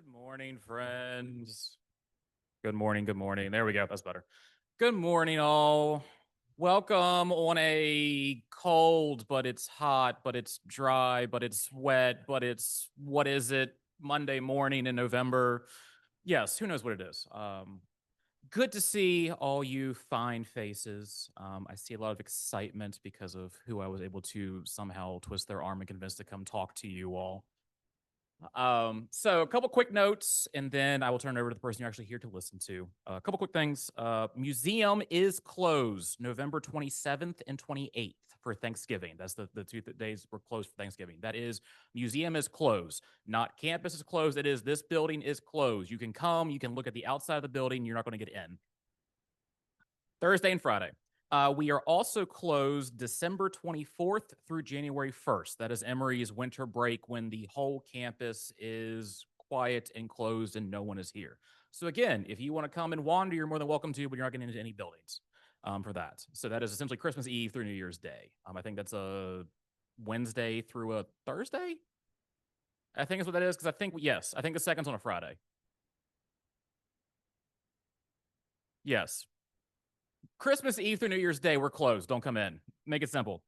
Good morning, friends. Good morning. Good morning. There we go. That's better. Good morning, all. Welcome on a cold, but it's hot, but it's dry, but it's wet, but it's what is it? Monday morning in November. Yes, who knows what it is? Good to see all you fine faces. I see a lot of excitement because of who I was able to somehow twist their arm and convince to come talk to you all. So a couple quick notes, and then I will turn it over to the person you're actually here to listen to. A couple quick things. Museum is closed November 27th and 28th for Thanksgiving. That's the two days we're closed for Thanksgiving. That is, museum is closed. Not campus is closed. It is this building is closed. You can come, you can look at the outside of the building. You're not going to get in. Thursday and Friday. We are also closed December 24th through January 1st. That is Emory's winter break when the whole campus is quiet and closed and no one is here. So again, if you want to come and wander, you're more than welcome to, but you're not getting into any buildings for that. So that is essentially Christmas Eve through New Year's Day. I think that's a Wednesday through a Thursday. I think is what that is because yes, I think the second's on a Friday. Yes, Christmas Eve through New Year's Day, we're closed. Don't come in. Make it simple.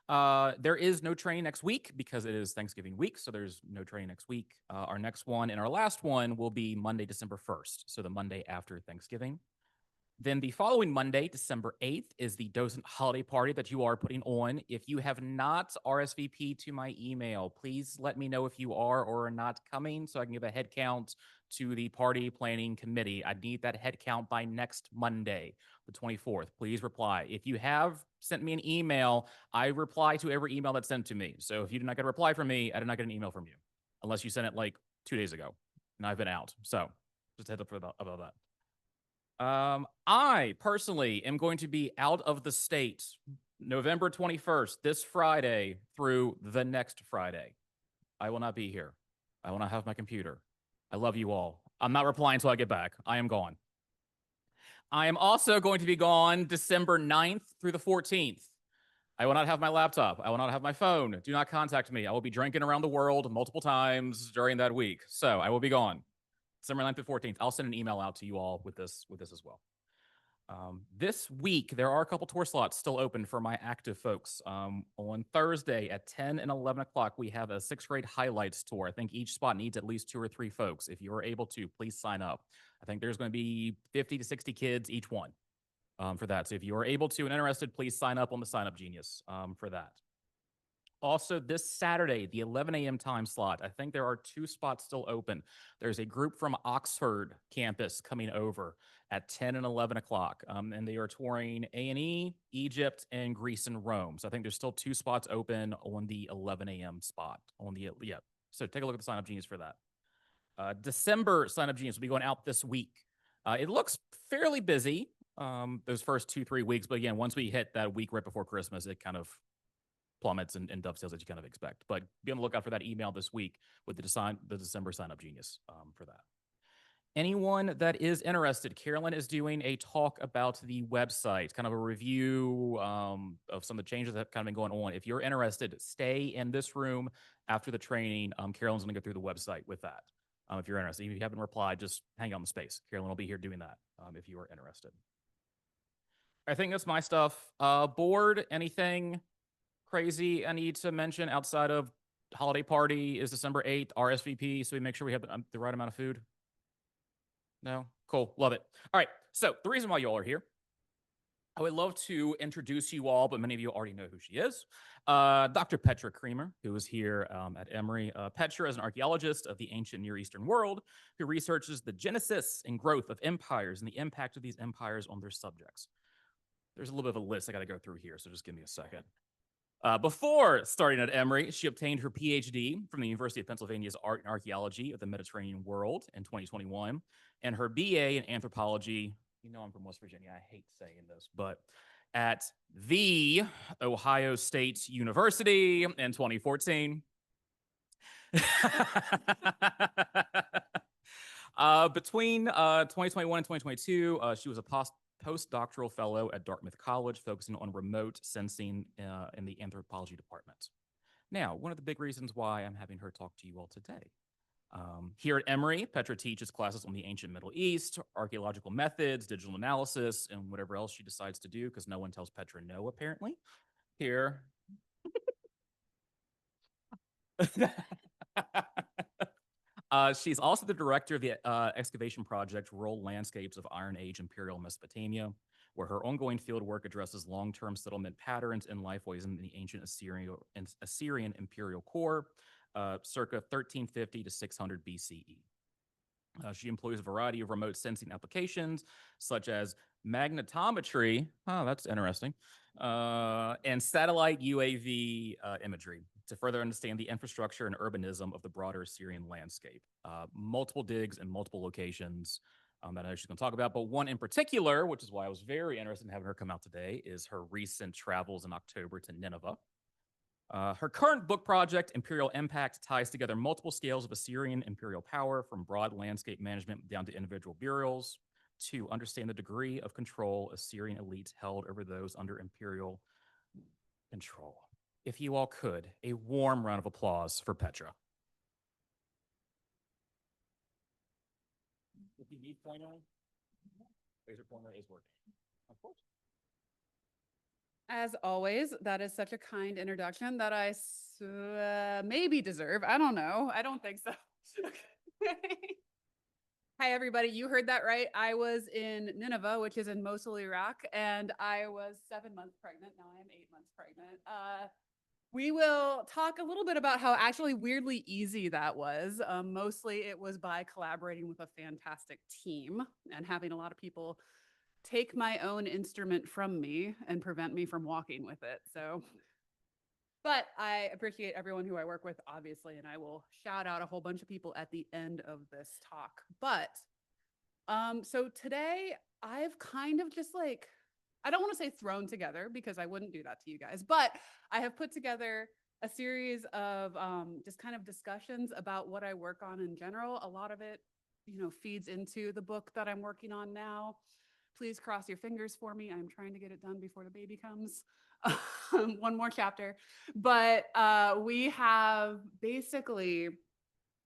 There is no training next week because it is Thanksgiving week, so there's no training next week. Our next one and our last one will be Monday, December 1st, so the Monday after Thanksgiving. Then the following Monday, December 8th, is the docent holiday party that you are putting on. If you have not RSVP to my email, please let me know if you are or are not coming so I can give a head count to the party planning committee. I need that head count by next Monday, the 24th. Please reply. If you have sent me an email, I reply to every email that's sent to me. So if you did not get a reply from me, I did not get an email from you, unless you sent it like 2 days ago and I've been out. So just a heads up about that. I personally am going to be out of the state November 21st, this Friday through the next Friday. I will not be here. I will not have my computer. I love you all. I'm not replying until I get back. I am gone. I am also going to be gone December 9th through the 14th. I will not have my laptop. I will not have my phone. Do not contact me. I will be drinking around the world multiple times during that week. So I will be gone. December 9th to 14th. I'll send an email out to you all with this as well. This week, there are a couple tour slots still open for my active folks. On Thursday at 10 and 11 o'clock, we have a 6th grade highlights tour. I think each spot needs at least 2 or 3 folks. If you are able to, please sign up. I think there's going to be 50 to 60 kids each one for that. So if you are able to and interested, please sign up on the Sign Up Genius for that. Also, this Saturday, the 11 a.m. time slot, I think there are 2 spots still open. There's a group from Oxford campus coming over at 10 and 11 o'clock, and they are touring A&E, Egypt, and Greece and Rome. So I think there's still 2 spots open on the 11 a.m. spot. So take a look at the Sign Up Genius for that. December Sign Up Genius will be going out this week. It looks fairly busy those first 2-3 weeks, but again, once we hit that week right before Christmas, it kind of plummets and dovetails that you kind of expect. But be on the lookout for that email this week with the December Sign Up Genius for that. Anyone that is interested, Carolyn is doing a talk about the website, kind of a review of some of the changes that have kind of been going on. If you're interested, stay in this room after the training. Carolyn's going to go through the website with that. If you're interested, if you haven't replied, just hang on the space. Carolyn will be here doing that if you are interested. I think that's my stuff. Board, anything crazy I need to mention outside of holiday party is December 8th, RSVP, so we make sure we have the right amount of food? No? Cool. Love it. All right. So the reason why you all are here, I would love to introduce you all, but many of you already know who she is. Dr. Petra Creamer, who is here at Emory. Petra is an archaeologist of the ancient Near Eastern world who researches the genesis and growth of empires and the impact of these empires on their subjects. There's a little bit of a list I got to go through here, so just give me a second. Before starting at Emory, she obtained her PhD from the University of Pennsylvania's Art and Archaeology of the Mediterranean World in 2021, and her BA in Anthropology. You know I'm from West Virginia. I hate saying this, but at the Ohio State University in 2014. Between 2021 and 2022, she was a postdoctoral fellow at Dartmouth College, focusing on remote sensing in the anthropology department. Now, one of the big reasons why I'm having her talk to you all today. Here at Emory, Petra teaches classes on the ancient Middle East, archaeological methods, digital analysis, and whatever else she decides to do, because no one tells Petra no, apparently. Here. She's also the director of the excavation project Rural Landscapes of Iron Age Imperial Mesopotamia, where her ongoing field work addresses long-term settlement patterns and lifeways in the ancient Assyrian imperial core, circa 1350 to 600 BCE. She employs a variety of remote sensing applications, such as magnetometry, oh, that's interesting, and satellite UAV imagery to further understand the infrastructure and urbanism of the broader Assyrian landscape. Multiple digs in multiple locations that I know she's going to talk about, but one in particular, which is why I was very interested in having her come out today, is her recent travels in October to Nineveh. Her current book project, Imperial Impact, ties together multiple scales of Assyrian imperial power, from broad landscape management down to individual burials, to understand the degree of control Assyrian elites held over those under imperial control. If you all could, a warm round of applause for Petra. If you need pointer, laser pointer is working. Of course. As always, that is such a kind introduction that I maybe deserve. I don't know. I don't think so. Hi, everybody. You heard that right. I was in Nineveh, which is in Mosul, Iraq, and I was 7 months pregnant. Now I am 8 months pregnant. We will talk a little bit about how actually weirdly easy that was. Mostly it was by collaborating with a fantastic team and having a lot of people take my own instrument from me and prevent me from walking with it. So, but I appreciate everyone who I work with, obviously, and I will shout out a whole bunch of people at the end of this talk. But so today I've kind of just like, I don't want to say thrown together because I wouldn't do that to you guys, but I have put together a series of just kind of discussions about what I work on in general. A lot of it, feeds into the book that I'm working on now. Please cross your fingers for me. I'm trying to get it done before the baby comes. One more chapter. But we have basically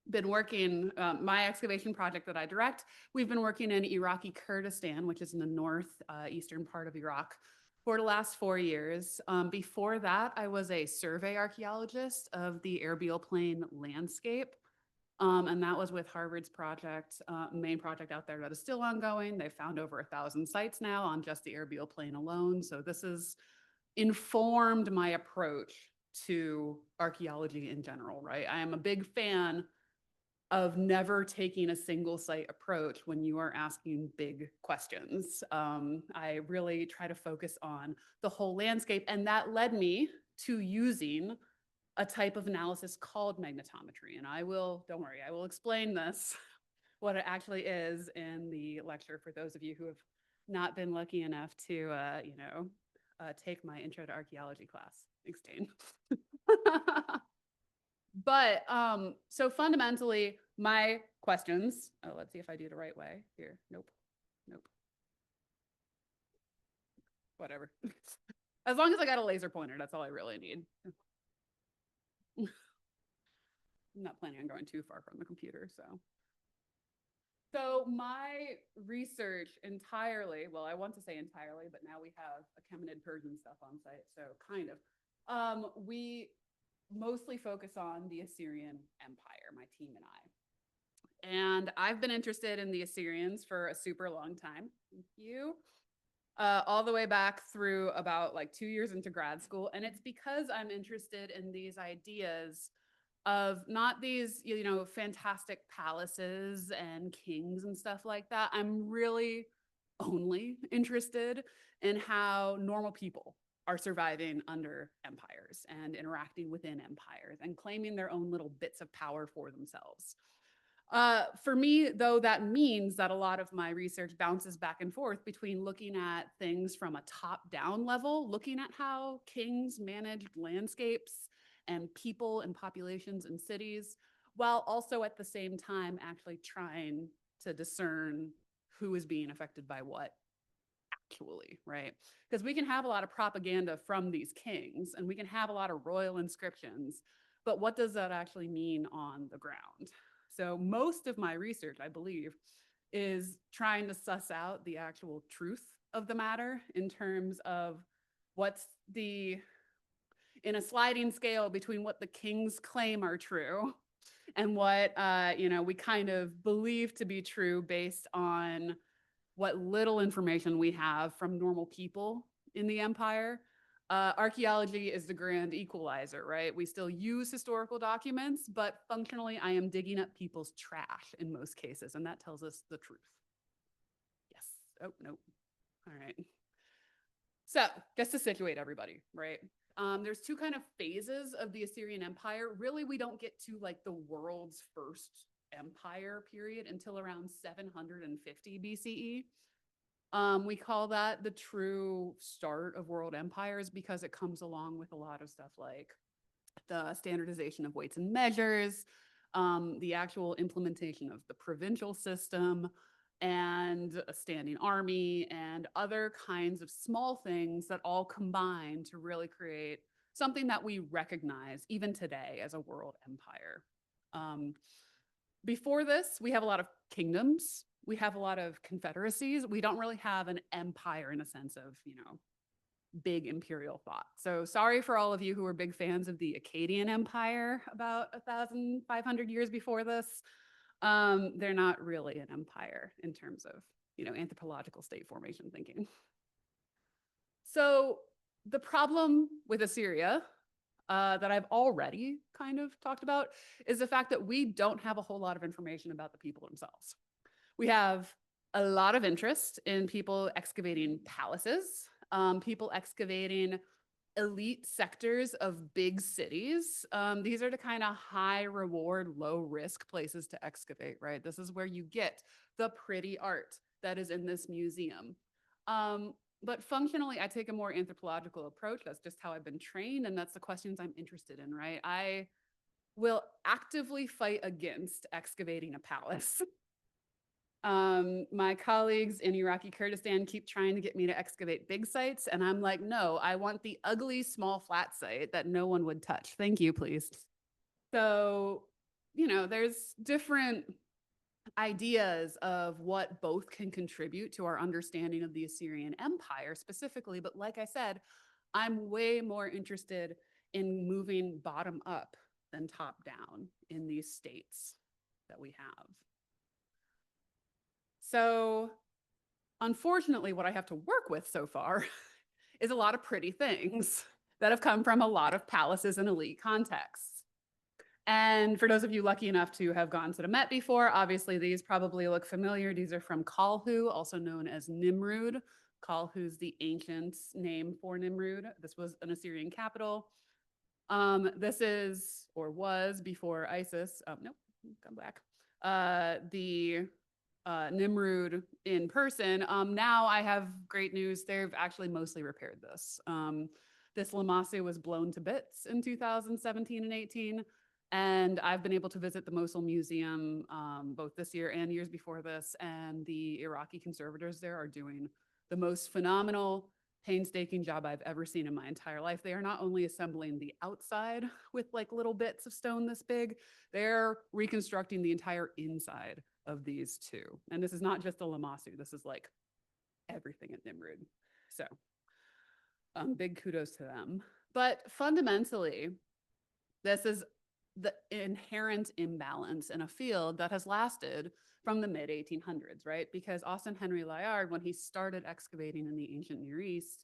been working, my excavation project that I direct, we've been working in Iraqi Kurdistan, which is in the northeastern part of Iraq, for the last 4 years. Before that, I was a survey archaeologist of the Erbil Plain landscape. And that was with Harvard's project, main project out there that is still ongoing. They've found over 1,000 sites now on just the Erbil Plain alone. So this has informed my approach to archaeology in general, right? I am a big fan of never taking a single site approach when you are asking big questions. I really try to focus on the whole landscape, and that led me to using a type of analysis called magnetometry. And don't worry, I will explain this, what it actually is in the lecture for those of you who have not been lucky enough to, take my intro to archaeology class. Thanks, Dane. But so fundamentally, my questions, let's see if I do the right way here. Nope. Whatever. As long as I got a laser pointer, that's all I really need. I'm not planning on going too far from the computer, So my research entirely, well, I want to say entirely, but now we have Achaemenid Persian stuff on site, so kind of. We mostly focus on the Assyrian Empire, my team and I. And I've been interested in the Assyrians for a super long time. Thank you. All the way back through about like 2 years into grad school. And it's because I'm interested in these ideas of not these, fantastic palaces and kings and stuff like that. I'm really only interested in how normal people are surviving under empires and interacting within empires and claiming their own little bits of power for themselves. For me, though, that means that a lot of my research bounces back and forth between looking at things from a top-down level, looking at how kings managed landscapes and people and populations and cities, while also at the same time actually trying to discern who is being affected by what actually, right? Because we can have a lot of propaganda from these kings and we can have a lot of royal inscriptions, but what does that actually mean on the ground? So most of my research, I believe, is trying to suss out the actual truth of the matter in terms of what's the, in a sliding scale between what the kings claim are true and what we kind of believe to be true based on what little information we have from normal people in the empire. Archaeology is the grand equalizer, right? We still use historical documents, but functionally, I am digging up people's trash in most cases, and that tells us the truth. Yes. Oh, nope. All right. So just to situate everybody, right? There's two kind of phases of the Assyrian Empire. Really, we don't get to like the world's first empire period until around 750 BCE. We call that the true start of world empires because it comes along with a lot of stuff like the standardization of weights and measures, the actual implementation of the provincial system, and a standing army, and other kinds of small things that all combine to really create something that we recognize even today as a world empire. Before this, we have a lot of kingdoms. We have a lot of confederacies. We don't really have an empire in a sense of, big imperial thought. So sorry for all of you who were big fans of the Akkadian Empire about 1,500 years before this. They're not really an empire in terms of, anthropological state formation thinking. So the problem with Assyria that I've already kind of talked about is the fact that we don't have a whole lot of information about the people themselves. We have a lot of interest in people excavating palaces, people excavating elite sectors of big cities. These are the kind of high reward, low risk places to excavate, right? This is where you get the pretty art that is in this museum. But functionally, I take a more anthropological approach. That's just how I've been trained, and that's the questions I'm interested in, right? I will actively fight against excavating a palace. My colleagues in Iraqi Kurdistan keep trying to get me to excavate big sites, and I'm like, no, I want the ugly small flat site that no one would touch. Thank you, please. So, there's different ideas of what both can contribute to our understanding of the Assyrian Empire specifically, but like I said, I'm way more interested in moving bottom up than top down in these states that we have. So unfortunately, what I have to work with so far is a lot of pretty things that have come from a lot of palaces and elite contexts. And for those of you lucky enough to have gone to the Met before, obviously these probably look familiar. These are from Kalhu, also known as Nimrud. Kalhu's the ancient name for Nimrud. This was an Assyrian capital. This is, or was before ISIS, nope, come back. The Nimrud in person. Now I have great news. They've actually mostly repaired this. This Lamassu was blown to bits in 2017 and 18. And I've been able to visit the Mosul Museum both this year and years before this. And the Iraqi conservators there are doing the most phenomenal, painstaking job I've ever seen in my entire life. They are not only assembling the outside with like little bits of stone this big, they're reconstructing the entire inside of these two. And this is not just a Lamassu, this is like everything at Nimrud. So big kudos to them. But fundamentally, this is the inherent imbalance in a field that has lasted from the mid 1800s, right? Because Austin Henry Layard, when he started excavating in the ancient Near East,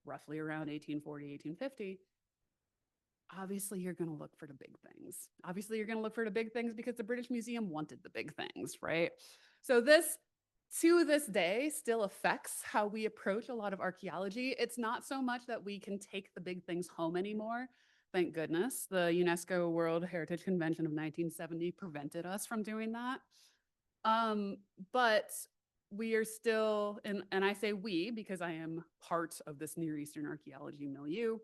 roughly around 1840, 1850, obviously you're going to look for the big things. Obviously you're going to look for the big things because the British Museum wanted the big things, right? So this, to this day, still affects how we approach a lot of archaeology. It's not so much that we can take the big things home anymore. Thank goodness. The UNESCO World Heritage Convention of 1970 prevented us from doing that. But we are still, and I say we because I am part of this Near Eastern archaeology milieu,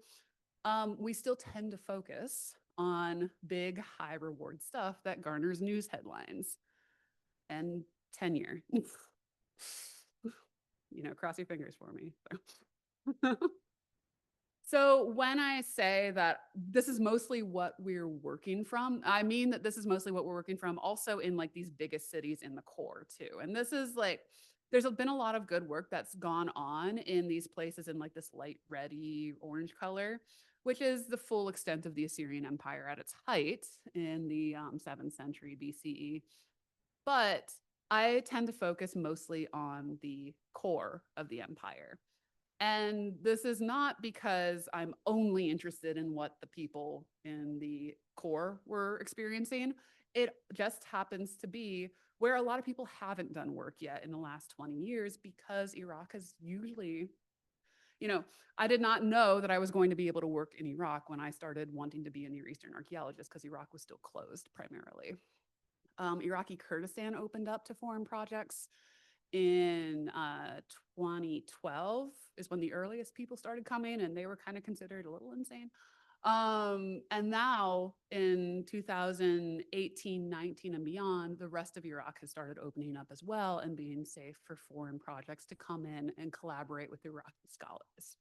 we still tend to focus on big, high reward stuff that garners news headlines and tenure. Cross your fingers for me. So when I say that this is mostly what we're working from, I mean that this is mostly what we're working from also in like these biggest cities in the core too. And this is like, there's been a lot of good work that's gone on in these places in like this light reddy orange color, which is the full extent of the Assyrian Empire at its height in the 7th century BCE. But I tend to focus mostly on the core of the empire. And this is not because I'm only interested in what the people in the core were experiencing. It just happens to be where a lot of people haven't done work yet in the last 20 years because Iraq has usually, you know, I did not know that I was going to be able to work in Iraq when I started wanting to be a Near Eastern archaeologist because Iraq was still closed primarily. Iraqi Kurdistan opened up to foreign projects in 2012 is when the earliest people started coming, and they were kind of considered a little insane. And now in 2018, 19, and beyond, the rest of Iraq has started opening up as well and being safe for foreign projects to come in and collaborate with Iraqi scholars.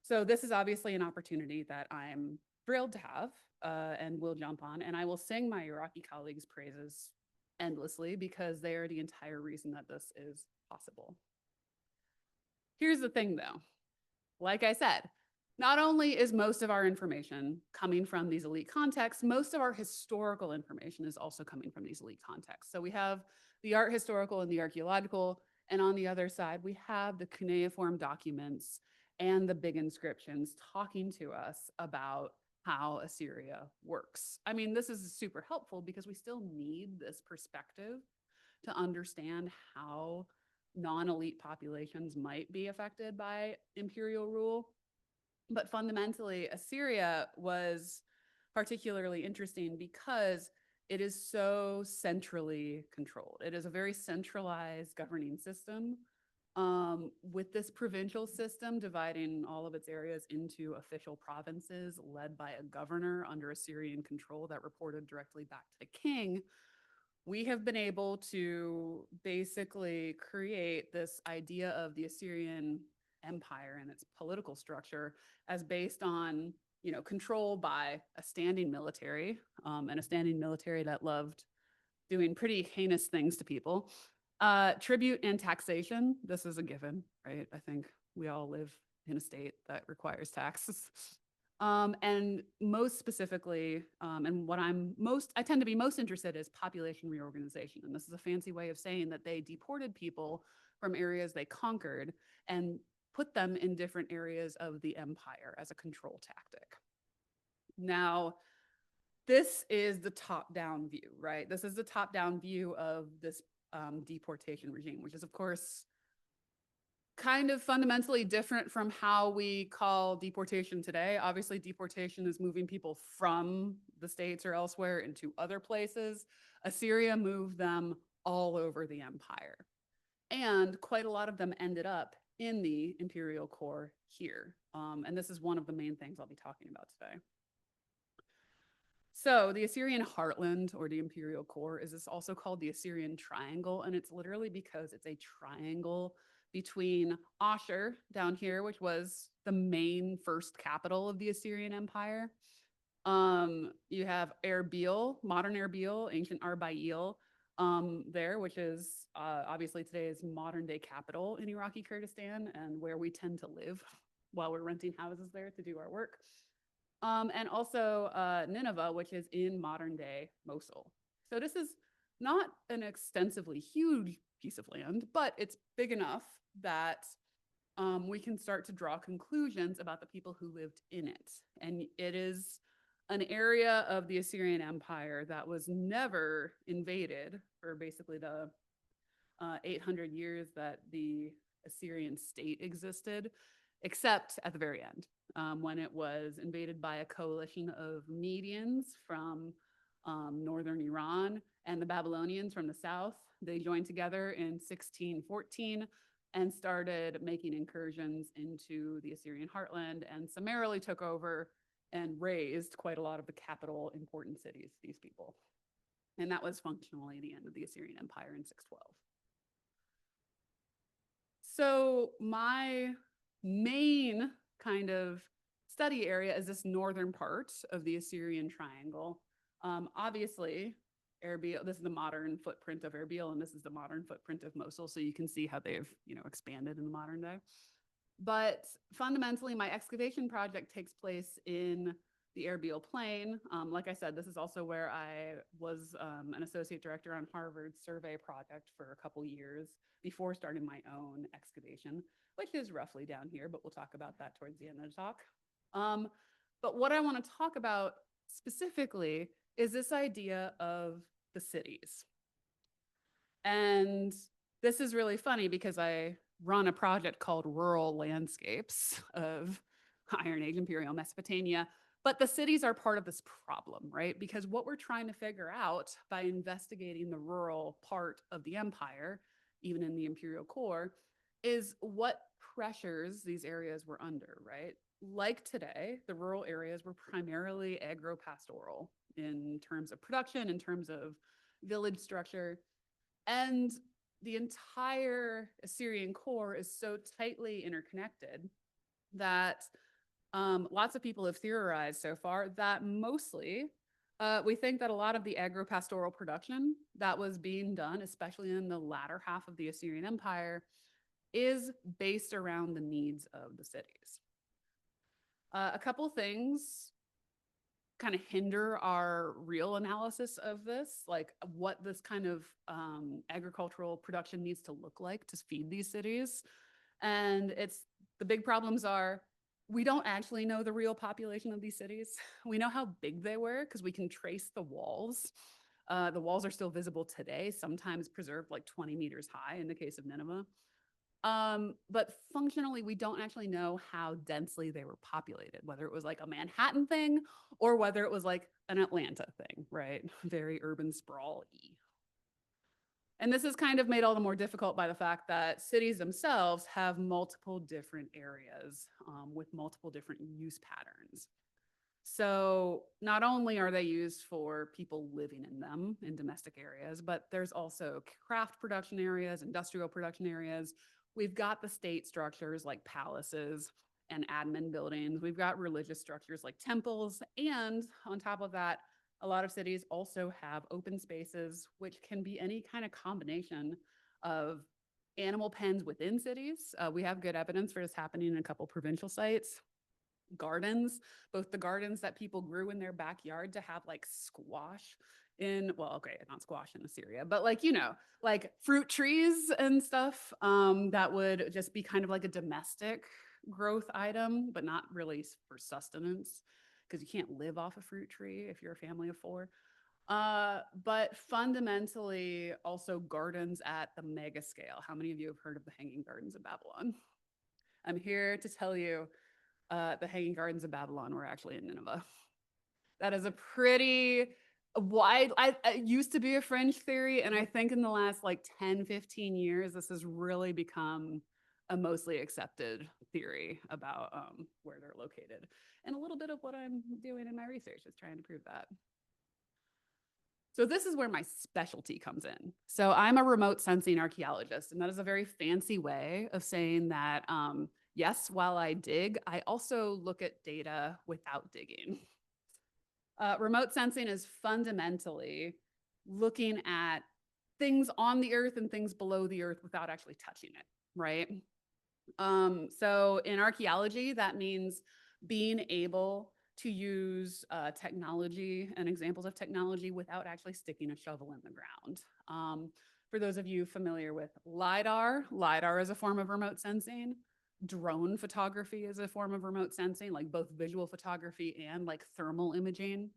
So this is obviously an opportunity that I'm thrilled to have and will jump on. And I will sing my Iraqi colleagues' praises endlessly because they are the entire reason that this is possible. Here's the thing though, like I said, not only is most of our information coming from these elite contexts, most of our historical information is also coming from these elite contexts. So we have the art historical and the archaeological, and on the other side, we have the cuneiform documents and the big inscriptions talking to us about how Assyria works. I mean, this is super helpful because we still need this perspective to understand how non-elite populations might be affected by imperial rule. But fundamentally, Assyria was particularly interesting because it is so centrally controlled. It is a very centralized governing system with this provincial system dividing all of its areas into official provinces led by a governor under Assyrian control that reported directly back to the king. We have been able to basically create this idea of the Assyrian Empire and its political structure as based on, control by a standing military and a standing military that loved doing pretty heinous things to people. Tribute and taxation, this is a given, right? I think we all live in a state that requires taxes. And most specifically, and what I tend to be most interested is population reorganization. And this is a fancy way of saying that they deported people from areas they conquered and put them in different areas of the empire as a control tactic. Now, this is the top-down view, right? This is the top-down view of this deportation regime, which is, of course, kind of fundamentally different from how we call deportation today. Obviously, deportation is moving people from the States or elsewhere into other places. Assyria moved them all over the empire. And quite a lot of them ended up in the imperial core here. And this is one of the main things I'll be talking about today. So the Assyrian heartland or the imperial core is this also called the Assyrian triangle. And it's literally because it's a triangle between Ashur down here, which was the main first capital of the Assyrian Empire. You have Erbil, modern Erbil, ancient Arbail there, which is obviously today's modern day capital in Iraqi Kurdistan and where we tend to live while we're renting houses there to do our work. And also Nineveh, which is in modern day Mosul. So this is not an extensively huge piece of land, but it's big enough that we can start to draw conclusions about the people who lived in it. And it is an area of the Assyrian Empire that was never invaded for basically the 800 years that the Assyrian state existed, except at the very end when it was invaded by a coalition of Medians from northern Iran and the Babylonians from the south. They joined together in 1614 and started making incursions into the Assyrian heartland and summarily took over and razed quite a lot of the capital important cities, these people. And that was functionally the end of the Assyrian Empire in 612. So my main kind of study area is this northern part of the Assyrian Triangle. Obviously, Erbil, this is the modern footprint of Erbil, and this is the modern footprint of Mosul. So you can see how they've, expanded in the modern day. But fundamentally, my excavation project takes place in the Erbil Plain. Like I said, this is also where I was an associate director on Harvard's survey project for a couple years before starting my own excavation, which is roughly down here, but we'll talk about that towards the end of the talk. But what I want to talk about specifically is this idea of the cities. And this is really funny because I run a project called Rural Landscapes of Iron Age Imperial Mesopotamia. But the cities are part of this problem, right? Because what we're trying to figure out by investigating the rural part of the empire, even in the imperial core, is what pressures these areas were under, right? Like today, the rural areas were primarily agro-pastoral in terms of production, in terms of village structure. And the entire Assyrian core is so tightly interconnected that lots of people have theorized so far that mostly we think that a lot of the agro-pastoral production that was being done, especially in the latter half of the Assyrian Empire, is based around the needs of the cities. A couple things kind of hinder our real analysis of this, like what this kind of agricultural production needs to look like to feed these cities. And the big problems are we don't actually know the real population of these cities. We know how big they were because we can trace the walls. The walls are still visible today, sometimes preserved like 20 meters high in the case of Nineveh. But functionally, we don't actually know how densely they were populated, whether it was like a Manhattan thing or whether it was like an Atlanta thing, right? Very urban sprawl-y. And this is kind of made all the more difficult by the fact that cities themselves have multiple different areas with multiple different use patterns. So not only are they used for people living in them in domestic areas, but there's also craft production areas, industrial production areas. We've got the state structures like palaces and admin buildings. We've got religious structures like temples. And on top of that, a lot of cities also have open spaces, which can be any kind of combination of animal pens within cities. We have good evidence for this happening in a couple provincial sites. Gardens, both the gardens that people grew in their backyard to have like squash not squash in Assyria, but like fruit trees and stuff that would just be kind of like a domestic growth item, but not really for sustenance because you can't live off a fruit tree if you're a family of 4. But fundamentally also gardens at the mega scale. How many of you have heard of the Hanging Gardens of Babylon? I'm here to tell you the Hanging Gardens of Babylon were actually in Nineveh. That is a pretty wide, it used to be a fringe theory. And I think in the last like 10, 15 years, this has really become a mostly accepted theory about where they're located. And a little bit of what I'm doing in my research is trying to prove that. So this is where my specialty comes in. So I'm a remote sensing archaeologist, and that is a very fancy way of saying that, yes, while I dig, I also look at data without digging. Remote sensing is fundamentally looking at things on the earth and things below the earth without actually touching it, right? So in archaeology, that means being able to use technology and examples of technology without actually sticking a shovel in the ground. For those of you familiar with LiDAR, LiDAR is a form of remote sensing. Drone photography is a form of remote sensing, like both visual photography and like thermal imaging.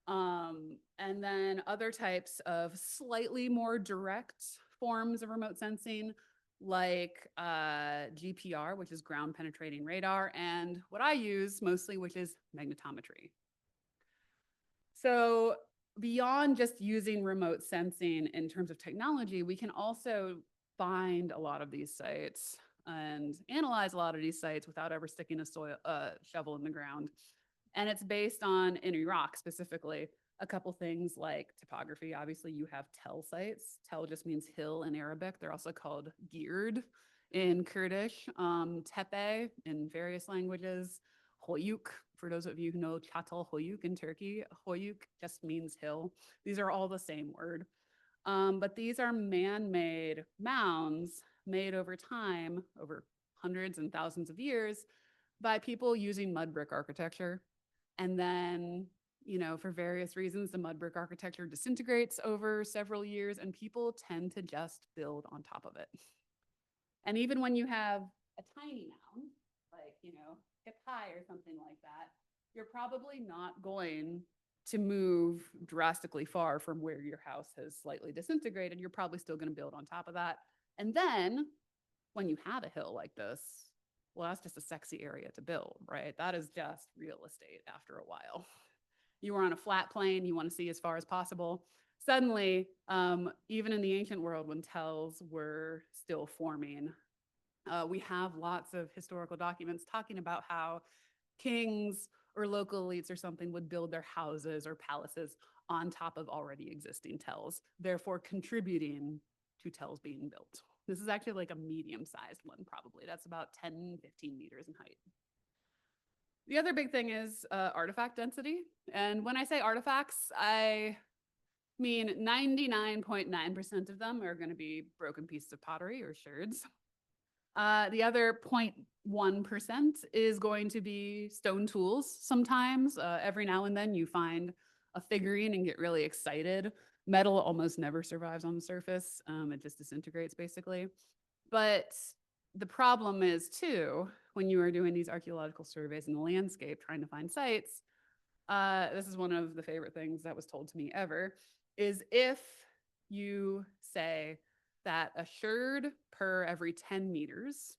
And then other types of slightly more direct forms of remote sensing, like GPR, which is ground penetrating radar, and what I use mostly, which is magnetometry. So beyond just using remote sensing in terms of technology, we can also find a lot of these sites and analyze a lot of these sites without ever sticking a shovel in the ground. And it's based on, in Iraq specifically, a couple things like topography. Obviously, you have tell sites. Tell just means hill in Arabic. They're also called Gird in Kurdish, tepe in various languages, Hoyuk, for those of you who know Çatalhöyük in Turkey, Hoyuk just means hill. These are all the same word. But these are man-made mounds made over time, over hundreds and thousands of years, by people using mud brick architecture. And then, for various reasons, the mud brick architecture disintegrates over several years, and people tend to just build on top of it. And even when you have a tiny mound, like, hip high or something like that, you're probably not going to move drastically far from where your house has slightly disintegrated. You're probably still going to build on top of that. And then when you have a hill like this, well, that's just a sexy area to build, right? That is just real estate after a while. You are on a flat plane, you want to see as far as possible. Suddenly, even in the ancient world, when tells were still forming, we have lots of historical documents talking about how kings or local elites or something would build their houses or palaces on top of already existing tells, therefore contributing to tells being built. This is actually like a medium-sized one, probably. That's about 10, 15 meters in height. The other big thing is artifact density. And when I say artifacts, I mean 99.9% of them are going to be broken pieces of pottery or sherds. The other 0.1% is going to be stone tools. Sometimes, every now and then you find a figurine and get really excited. Metal almost never survives on the surface. It just disintegrates basically. But the problem is too, when you are doing these archaeological surveys in the landscape, trying to find sites, this is one of the favorite things that was told to me ever, is if you say that a sherd per every 10 meters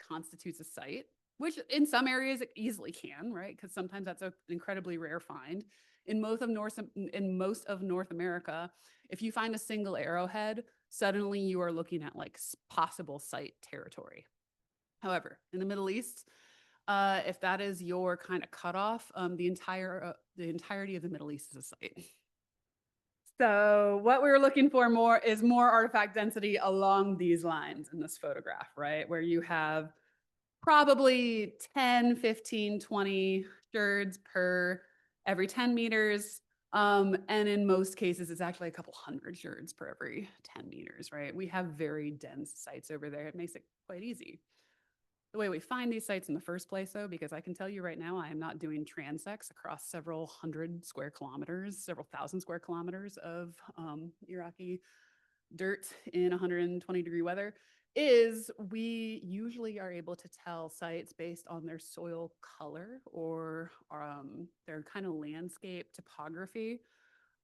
constitutes a site, which in some areas it easily can, right? Because sometimes that's an incredibly rare find. In most of North America, if you find a single arrowhead, suddenly you are looking at like possible site territory. However, in the Middle East, if that is your kind of cutoff, the entirety of the Middle East is a site. So what we're looking for more is more artifact density along these lines in this photograph, right? Where you have probably 10, 15, 20 sherds per every 10 meters. And in most cases, it's actually a couple hundred sherds per every 10 meters, right? We have very dense sites over there. It makes it quite easy. The way we find these sites in the first place, though, because I can tell you right now, I am not doing transects across several hundred square kilometers, several thousand square kilometers of Iraqi dirt in 120-degree weather, is we usually are able to tell sites based on their soil color or their kind of landscape topography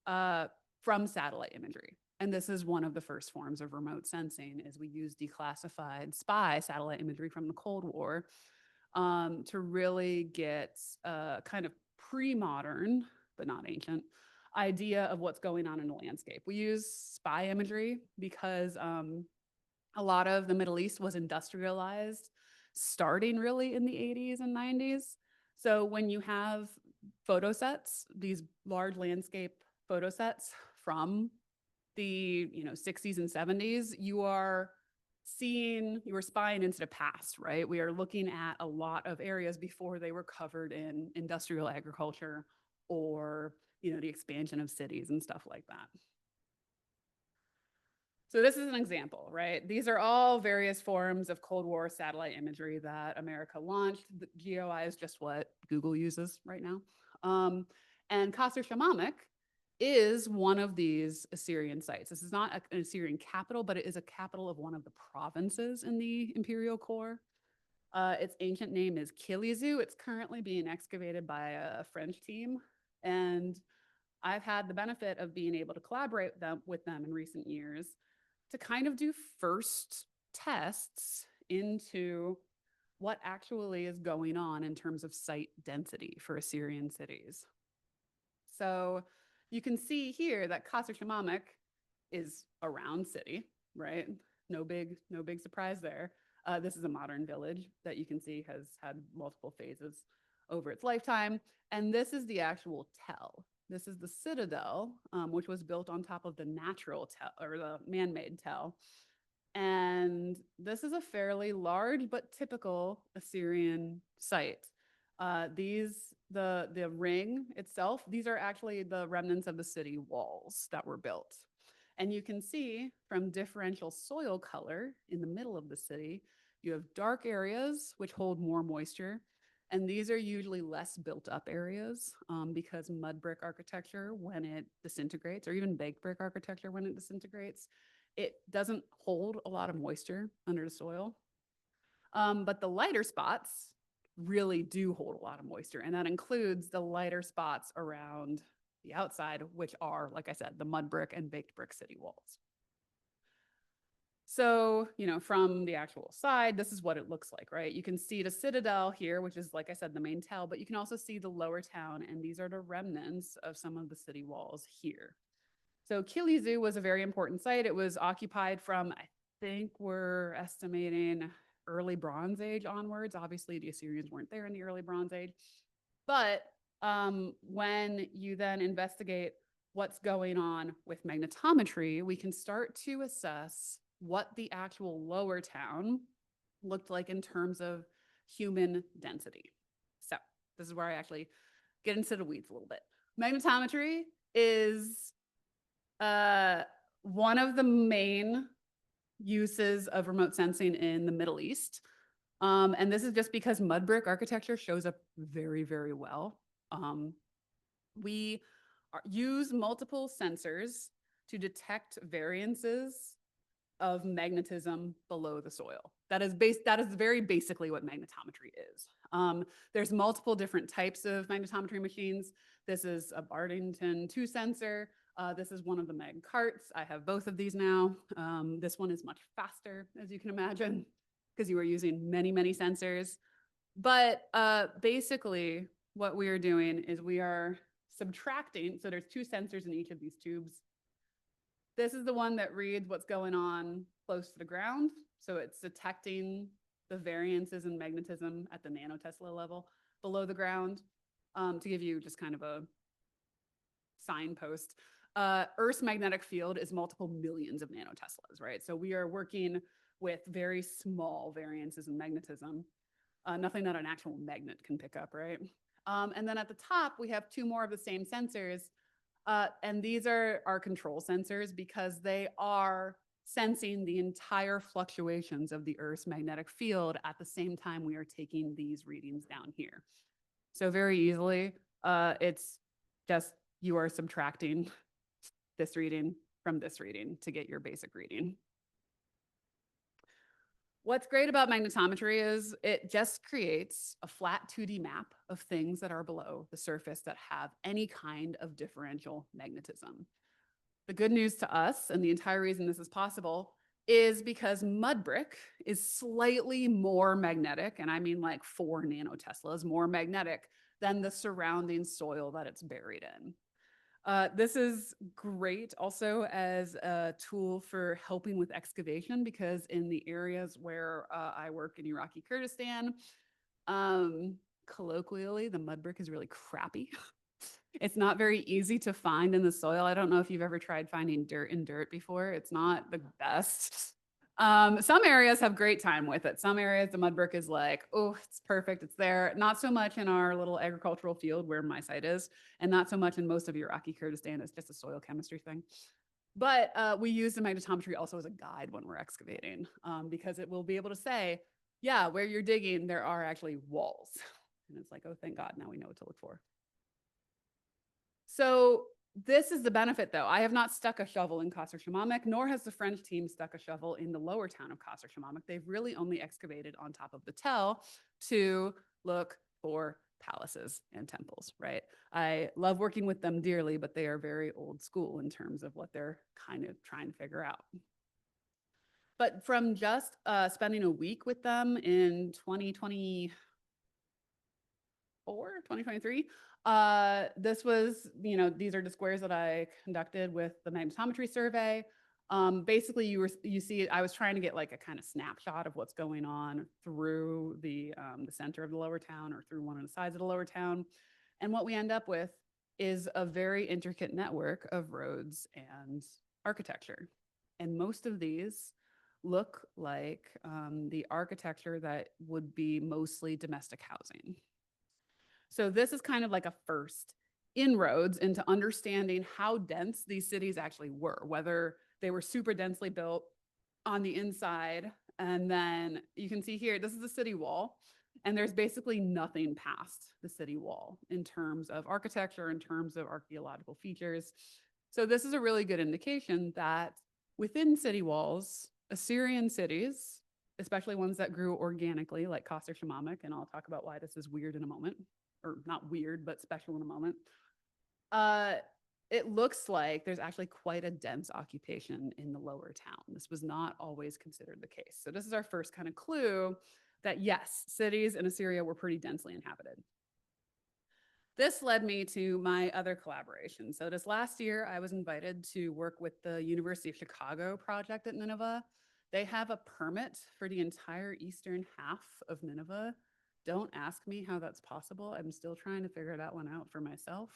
from satellite imagery. And this is one of the first forms of remote sensing, is we use declassified spy satellite imagery from the Cold War to really get a kind of pre-modern, but not ancient, idea of what's going on in the landscape. We use spy imagery because a lot of the Middle East was industrialized starting really in the 80s and 90s. So when you have photo sets, these large landscape photo sets from the 60s and 70s, you are spying into the past, right? We are looking at a lot of areas before they were covered in industrial agriculture or the expansion of cities and stuff like that. So this is an example, right? These are all various forms of Cold War satellite imagery that America launched. The GeoEye is just what Google uses right now. And Qasr Shamamik is one of these Assyrian sites. This is not an Assyrian capital, but it is a capital of one of the provinces in the imperial core. Its ancient name is Kilizu. It's currently being excavated by a French team. And I've had the benefit of being able to collaborate with them in recent years to kind of do first tests into what actually is going on in terms of site density for Assyrian cities. So you can see here that Qasr Shamamik is a round city, right? No big surprise there. This is a modern village that you can see has had multiple phases over its lifetime. And this is the actual tell. This is the citadel, which was built on top of the natural tell, or the man-made tell. And this is a fairly large but typical Assyrian site. The ring itself, these are actually the remnants of the city walls that were built. And you can see from differential soil color in the middle of the city, you have dark areas which hold more moisture. And these are usually less built up areas because mud brick architecture, when it disintegrates, or even baked brick architecture, when it disintegrates, it doesn't hold a lot of moisture under the soil. But the lighter spots really do hold a lot of moisture. And that includes the lighter spots around the outside, which are, like I said, the mud brick and baked brick city walls. So, from the actual side, this is what it looks like, right? You can see the citadel here, which is, like I said, the main tell, but you can also see the lower town, and these are the remnants of some of the city walls here. So Kilizu was a very important site. It was occupied from, I think we're estimating early Bronze Age onwards. Obviously, the Assyrians weren't there in the early Bronze Age. But when you then investigate what's going on with magnetometry, we can start to assess what the actual lower town looked like in terms of human density. So this is where I actually get into the weeds a little bit. Magnetometry is one of the main uses of remote sensing in the Middle East. And this is just because mud brick architecture shows up very, very well. We use multiple sensors to detect variances of magnetism below the soil. That is very basically what magnetometry is. There's multiple different types of magnetometry machines. This is a Bardington 2 sensor. This is one of the mag carts. I have both of these now. This one is much faster, as you can imagine, because you are using many, many sensors. But basically, what we are doing is we are subtracting. So there's 2 sensors in each of these tubes. This is the one that reads what's going on close to the ground. So it's detecting the variances in magnetism at the nanotesla level below the ground. To give you just kind of a signpost, Earth's magnetic field is multiple millions of nanoteslas, right? So we are working with very small variances in magnetism, nothing that an actual magnet can pick up, right? And then at the top, we have 2 more of the same sensors. And these are our control sensors because they are sensing the entire fluctuations of the Earth's magnetic field at the same time we are taking these readings down here. So very easily, it's just you are subtracting this reading from this reading to get your basic reading. What's great about magnetometry is it just creates a flat 2D map of things that are below the surface that have any kind of differential magnetism. The good news to us, and the entire reason this is possible, is because mud brick is slightly more magnetic, and I mean like 4 nanoteslas more magnetic than the surrounding soil that it's buried in. This is great also as a tool for helping with excavation because in the areas where I work in Iraqi Kurdistan, colloquially, the mud brick is really crappy. It's not very easy to find in the soil. I don't know if you've ever tried finding dirt in dirt before. It's not the best. Some areas have great time with it. Some areas, the mud brick is like, oh, it's perfect. It's there. Not so much in our little agricultural field where my site is, and not so much in most of Iraqi Kurdistan. It's just a soil chemistry thing. But we use the magnetometry also as a guide when we're excavating because it will be able to say, yeah, where you're digging, there are actually walls. And it's like, oh, thank God, now we know what to look for. So this is the benefit, though. I have not stuck a shovel in Qasr Shamamik, nor has the French team stuck a shovel in the lower town of Qasr Shamamik. They've really only excavated on top of the tell to look for palaces and temples, right? I love working with them dearly, but they are very old school in terms of what they're kind of trying to figure out. But from just spending a week with them in 2024, 2023, this was, these are the squares that I conducted with the magnetometry survey. Basically, you see, I was trying to get like a kind of snapshot of what's going on through the center of the lower town or through one of the sides of the lower town. And what we end up with is a very intricate network of roads and architecture. And most of these look like the architecture that would be mostly domestic housing. So this is kind of like a first inroads into understanding how dense these cities actually were, whether they were super densely built on the inside. And then you can see here, this is the city wall. And there's basically nothing past the city wall in terms of architecture, in terms of archaeological features. So this is a really good indication that within city walls, Assyrian cities, especially ones that grew organically like Kasr Shamamik, and I'll talk about why this is weird in a moment, or not weird, but special in a moment. It looks like there's actually quite a dense occupation in the lower town. This was not always considered the case. So this is our first kind of clue that yes, cities in Assyria were pretty densely inhabited. This led me to my other collaboration. So this last year, I was invited to work with the University of Chicago project at Nineveh. They have a permit for the entire eastern half of Nineveh. Don't ask me how that's possible. I'm still trying to figure that one out for myself.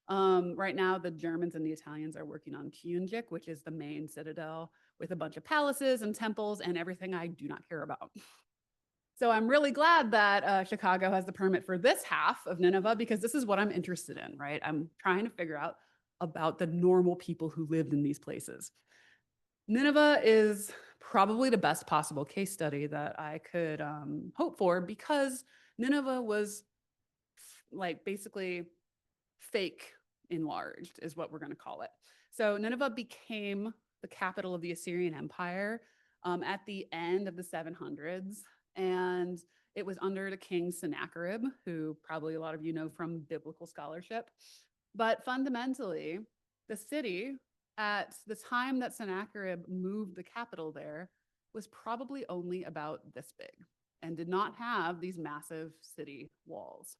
Right now, the Germans and the Italians are working on Kyunjik, which is the main citadel with a bunch of palaces and temples and everything I do not care about. So I'm really glad that Chicago has the permit for this half of Nineveh because this is what I'm interested in, right? I'm trying to figure out about the normal people who lived in these places. Nineveh is probably the best possible case study that I could hope for because Nineveh was like basically fake enlarged is what we're going to call it. So Nineveh became the capital of the Assyrian Empire at the end of the 700s. And it was under the king Sennacherib, who probably a lot of you know from biblical scholarship. But fundamentally, the city at the time that Sennacherib moved the capital there was probably only about this big and did not have these massive city walls.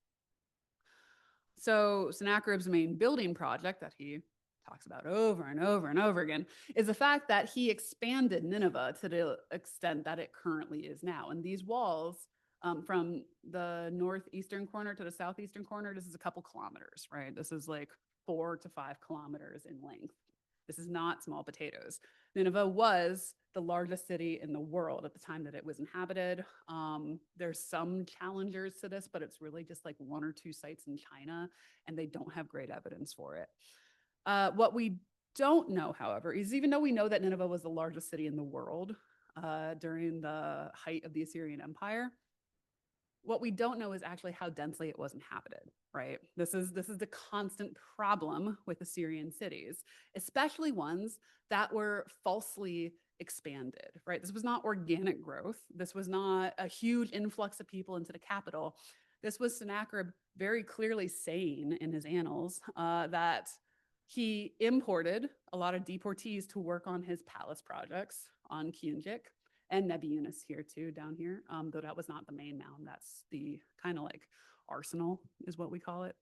So Sennacherib's main building project that he talks about over and over and over again is the fact that he expanded Nineveh to the extent that it currently is now. And these walls from the northeastern corner to the southeastern corner, this is a couple kilometers, right? This is like 4 to 5 kilometers in length. This is not small potatoes. Nineveh was the largest city in the world at the time that it was inhabited. There's some challengers to this, but it's really just like 1 or 2 sites in China, and they don't have great evidence for it. What we don't know, however, is even though we know that Nineveh was the largest city in the world during the height of the Assyrian Empire, what we don't know is actually how densely it was inhabited, right? This is the constant problem with Assyrian cities, especially ones that were falsely expanded, right? This was not organic growth. This was not a huge influx of people into the capital. This was Sennacherib very clearly saying in his annals that he imported a lot of deportees to work on his palace projects on Kyunjik and Nebi Yunus here too, down here, though that was not the main mound. That's the kind of like arsenal is what we call it.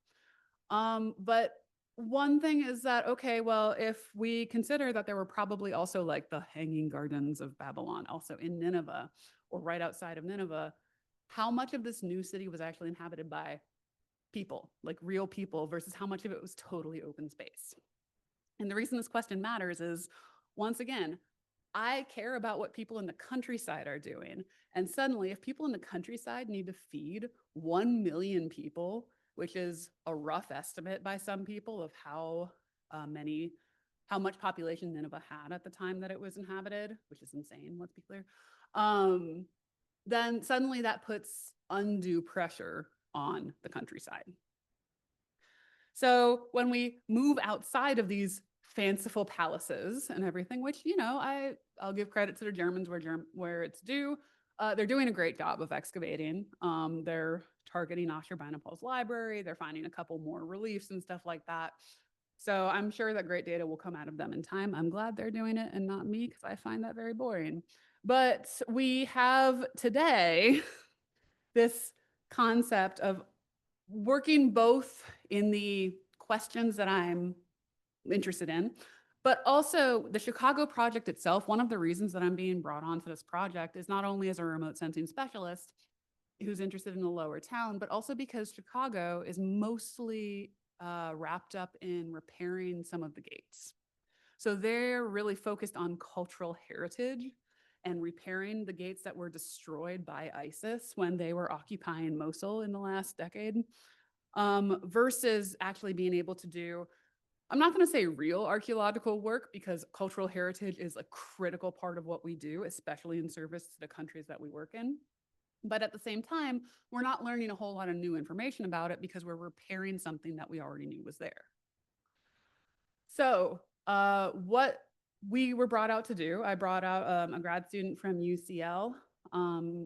But one thing is that, okay, well, if we consider that there were probably also like the Hanging Gardens of Babylon also in Nineveh or right outside of Nineveh, how much of this new city was actually inhabited by people, like real people, versus how much of it was totally open space? And the reason this question matters is, once again, I care about what people in the countryside are doing. And suddenly, if people in the countryside need to feed 1 million people, which is a rough estimate by some people of how much population Nineveh had at the time that it was inhabited, which is insane, let's be clear, then suddenly that puts undue pressure on the countryside. So when we move outside of these fanciful palaces and everything, which, you know, I'll give credit to the Germans where it's due. They're doing a great job of excavating. They're targeting Ashurbanipal's library. They're finding a couple more reliefs and stuff like that. So I'm sure that great data will come out of them in time. I'm glad they're doing it and not me because I find that very boring. But we have today this concept of working both in the questions that I'm interested in, but also the Chicago project itself. One of the reasons that I'm being brought onto this project is not only as a remote sensing specialist who's interested in the lower town, but also because Chicago is mostly wrapped up in repairing some of the gates. So they're really focused on cultural heritage and repairing the gates that were destroyed by ISIS when they were occupying Mosul in the last decade. versus actually being able to do, I'm not going to say real archaeological work, because cultural heritage is a critical part of what we do, especially in service to the countries that we work in. But at the same time, we're not learning a whole lot of new information about it because we're repairing something that we already knew was there. So what we were brought out to do, I brought out a grad student from UCL,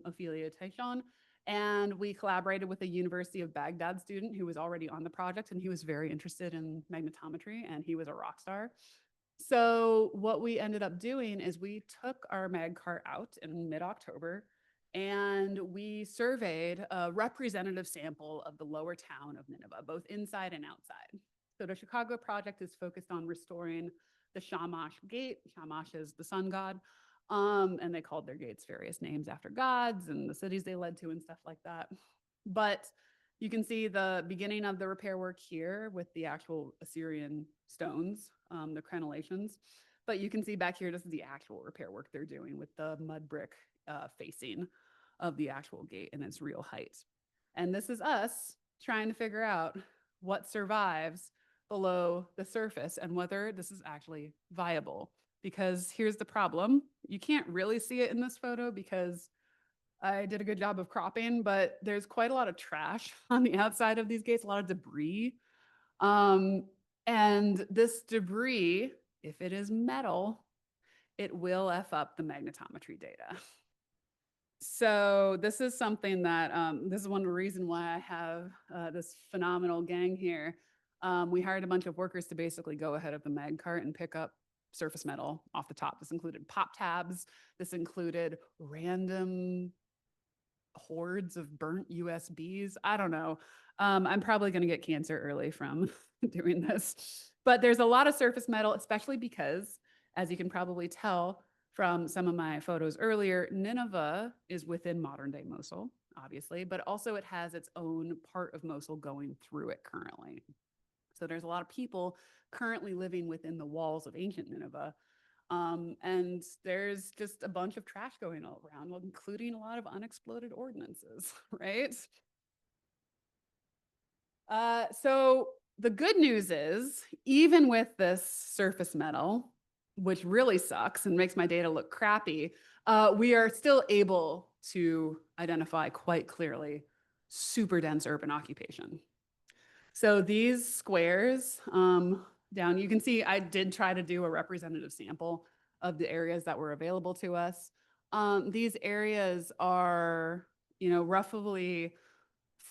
Ophelia Taishon, and we collaborated with a University of Baghdad student who was already on the project, and he was very interested in magnetometry, and he was a rock star. So what we ended up doing is we took our mag cart out in mid-October, and we surveyed a representative sample of the lower town of Nineveh, both inside and outside. So the Chicago project is focused on restoring the Shamash gate. Shamash is the sun god. And they called their gates various names after gods and the cities they led to and stuff like that. But you can see the beginning of the repair work here with the actual Assyrian stones, the crenellations. But you can see back here, this is the actual repair work they're doing with the mud brick facing of the actual gate and its real height. And this is us trying to figure out what survives below the surface and whether this is actually viable. Because here's the problem. You can't really see it in this photo because I did a good job of cropping, but there's quite a lot of trash on the outside of these gates, a lot of debris. And this debris, if it is metal, it will F up the magnetometry data. So this is something that, this is one reason why I have this phenomenal gang here. We hired a bunch of workers to basically go ahead of the mag cart and pick up surface metal off the top. This included pop tabs. This included random hordes of burnt USBs. I don't know. I'm probably going to get cancer early from doing this. But there's a lot of surface metal, especially because, as you can probably tell from some of my photos earlier, Nineveh is within modern day Mosul, obviously, but also it has its own part of Mosul going through it currently. So there's a lot of people currently living within the walls of ancient Nineveh. And there's just a bunch of trash going all around, including a lot of unexploded ordnances, right? So the good news is, even with this surface metal, which really sucks and makes my data look crappy, we are still able to identify quite clearly super dense urban occupation. So these squares down, you can see I did try to do a representative sample of the areas that were available to us. These areas are, roughly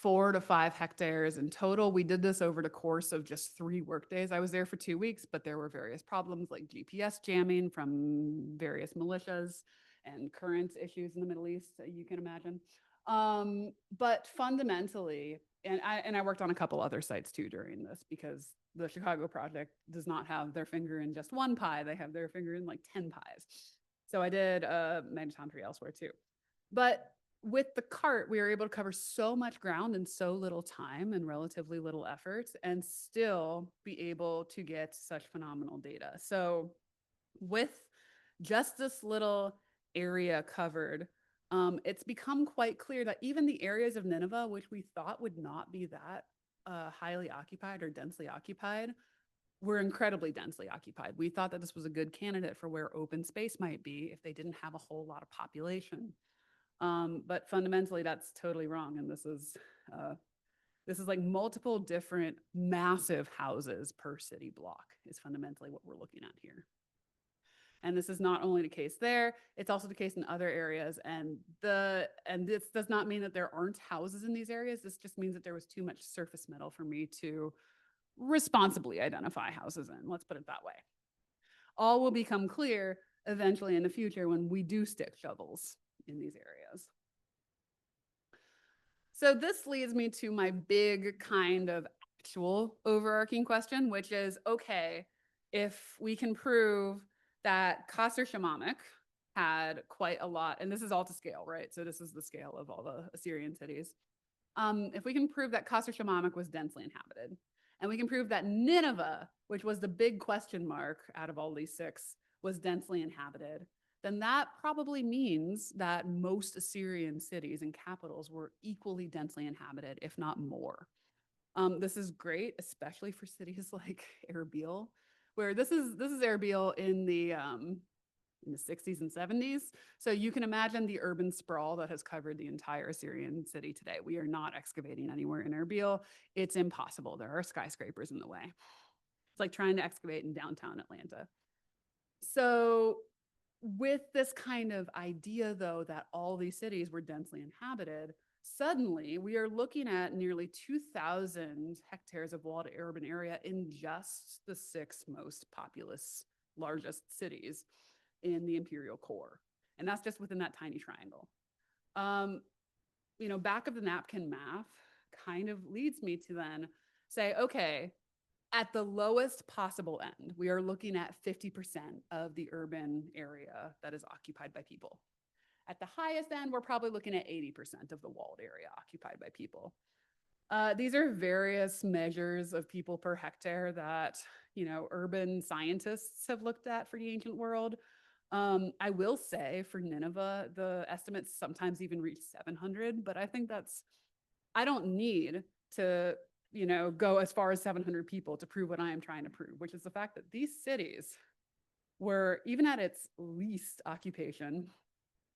4 to 5 hectares in total. We did this over the course of just 3 workdays. I was there for 2 weeks, but there were various problems like GPS jamming from various militias and current issues in the Middle East that you can imagine. But fundamentally, and I worked on a couple other sites too during this, because the Chicago project does not have their finger in just one pie. They have their finger in like 10 pies. So I did magnetometry elsewhere too. But with the cart, we were able to cover so much ground in so little time and relatively little effort, and still be able to get such phenomenal data. So with just this little area covered, it's become quite clear that even the areas of Nineveh, which we thought would not be that highly occupied or densely occupied, were incredibly densely occupied. We thought that this was a good candidate for where open space might be if they didn't have a whole lot of population. But fundamentally, that's totally wrong. And this is like multiple different massive houses per city block is fundamentally what we're looking at here. And this is not only the case there, it's also the case in other areas. And this does not mean that there aren't houses in these areas. This just means that there was too much surface metal for me to responsibly identify houses in. Let's put it that way. All will become clear eventually in the future when we do stick shovels in these areas. So this leads me to my big kind of actual overarching question, which is, okay, if we can prove that Qasr Shamamik had quite a lot, and this is all to scale, right? So this is the scale of all the Assyrian cities. If we can prove that Qasr Shamamik was densely inhabited, and we can prove that Nineveh, which was the big question mark out of all these 6, was densely inhabited, then that probably means that most Assyrian cities and capitals were equally densely inhabited, if not more. This is great, especially for cities like Erbil, where this is Erbil in the 60s and 70s. So you can imagine the urban sprawl that has covered the entire Assyrian city today. We are not excavating anywhere in Erbil. It's impossible. There are skyscrapers in the way. It's like trying to excavate in downtown Atlanta. So with this kind of idea, though, that all these cities were densely inhabited, suddenly we are looking at nearly 2,000 hectares of walled urban area in just the 6 most populous, largest cities in the imperial core. And that's just within that tiny triangle. Back of the napkin math kind of leads me to then say, okay, at the lowest possible end, we are looking at 50% of the urban area that is occupied by people. At the highest end, we're probably looking at 80% of the walled area occupied by people. These are various measures of people per hectare that, urban scientists have looked at for the ancient world. I will say for Nineveh, the estimates sometimes even reach 700, but I think I don't need to go as far as 700 people to prove what I am trying to prove, which is the fact that these cities were, even at its least occupation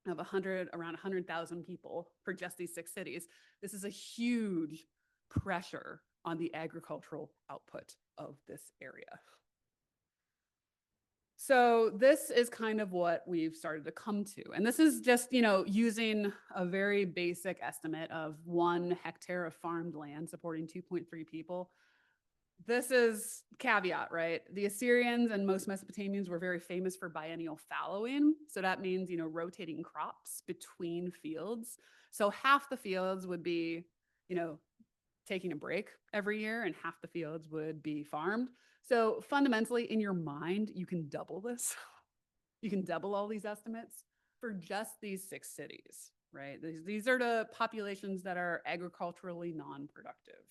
of around 100,000 people for just these 6 cities, this is a huge pressure on the agricultural output of this area. So this is kind of what we've started to come to. And this is just, using a very basic estimate of 1 hectare of farmed land supporting 2.3 people. This is caveat, right? The Assyrians and most Mesopotamians were very famous for biennial fallowing. So that means, rotating crops between fields. So half the fields would be, taking a break every year, and half the fields would be farmed. So fundamentally, in your mind, you can double this. You can double all these estimates for just these 6 cities, right? These are the populations that are agriculturally non-productive.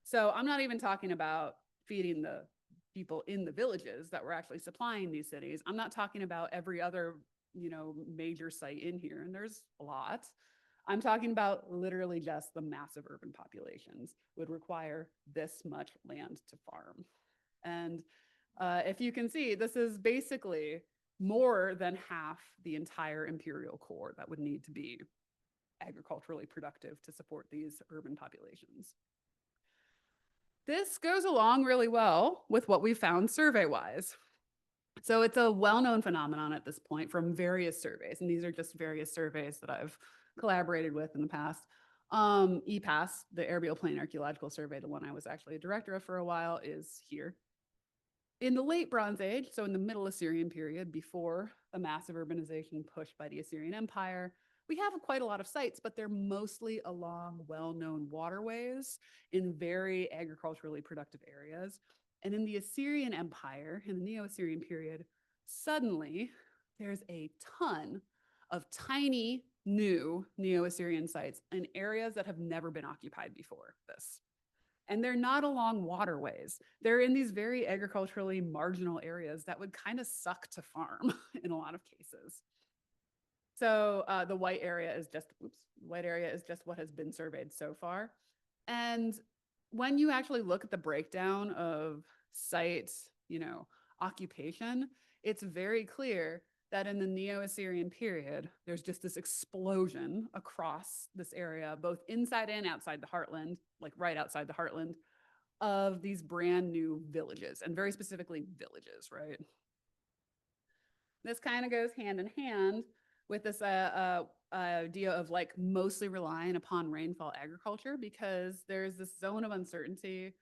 So I'm not even talking about feeding the people in the villages that were actually supplying these cities. I'm not talking about every other, major site in here, and there's a lot. I'm talking about literally just the massive urban populations would require this much land to farm. And if you can see, this is basically more than half the entire imperial core that would need to be agriculturally productive to support these urban populations. This goes along really well with what we found survey-wise. So it's a well-known phenomenon at this point from various surveys, and these are just various surveys that I've collaborated with in the past. EPAS, the Erbil Plain Archaeological Survey, the one I was actually a director of for a while, is here. In the late Bronze Age, so in the Middle Assyrian period, before the massive urbanization pushed by the Assyrian Empire, we have quite a lot of sites, but they're mostly along well-known waterways in very agriculturally productive areas. And in the Assyrian Empire, in the Neo-Assyrian period, suddenly there's a ton of tiny new Neo-Assyrian sites in areas that have never been occupied before this. And they're not along waterways. They're in these very agriculturally marginal areas that would kind of suck to farm in a lot of cases. So the white area is just what has been surveyed so far. And when you actually look at the breakdown of site, occupation, it's very clear that in the Neo-Assyrian period, there's just this explosion across this area, both inside and outside the heartland, like right outside the heartland, of these brand new villages, and very specifically villages, right? This kind of goes hand in hand with this idea of like mostly relying upon rainfall agriculture, because there's this zone of uncertainty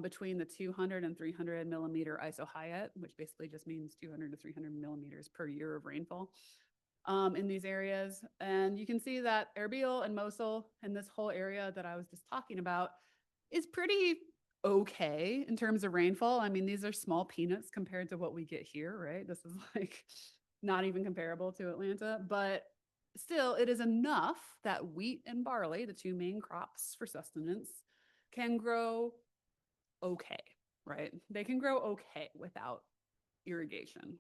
between the 200 and 300 millimeter isohyet, which basically just means 200 to 300 millimeters per year of rainfall in these areas. And you can see that Erbil and Mosul and this whole area that I was just talking about is pretty okay in terms of rainfall. I mean, these are small peanuts compared to what we get here, right? This is like not even comparable to Atlanta, but still it is enough that wheat and barley, the 2 main crops for sustenance, can grow okay, right? They can grow okay without irrigation.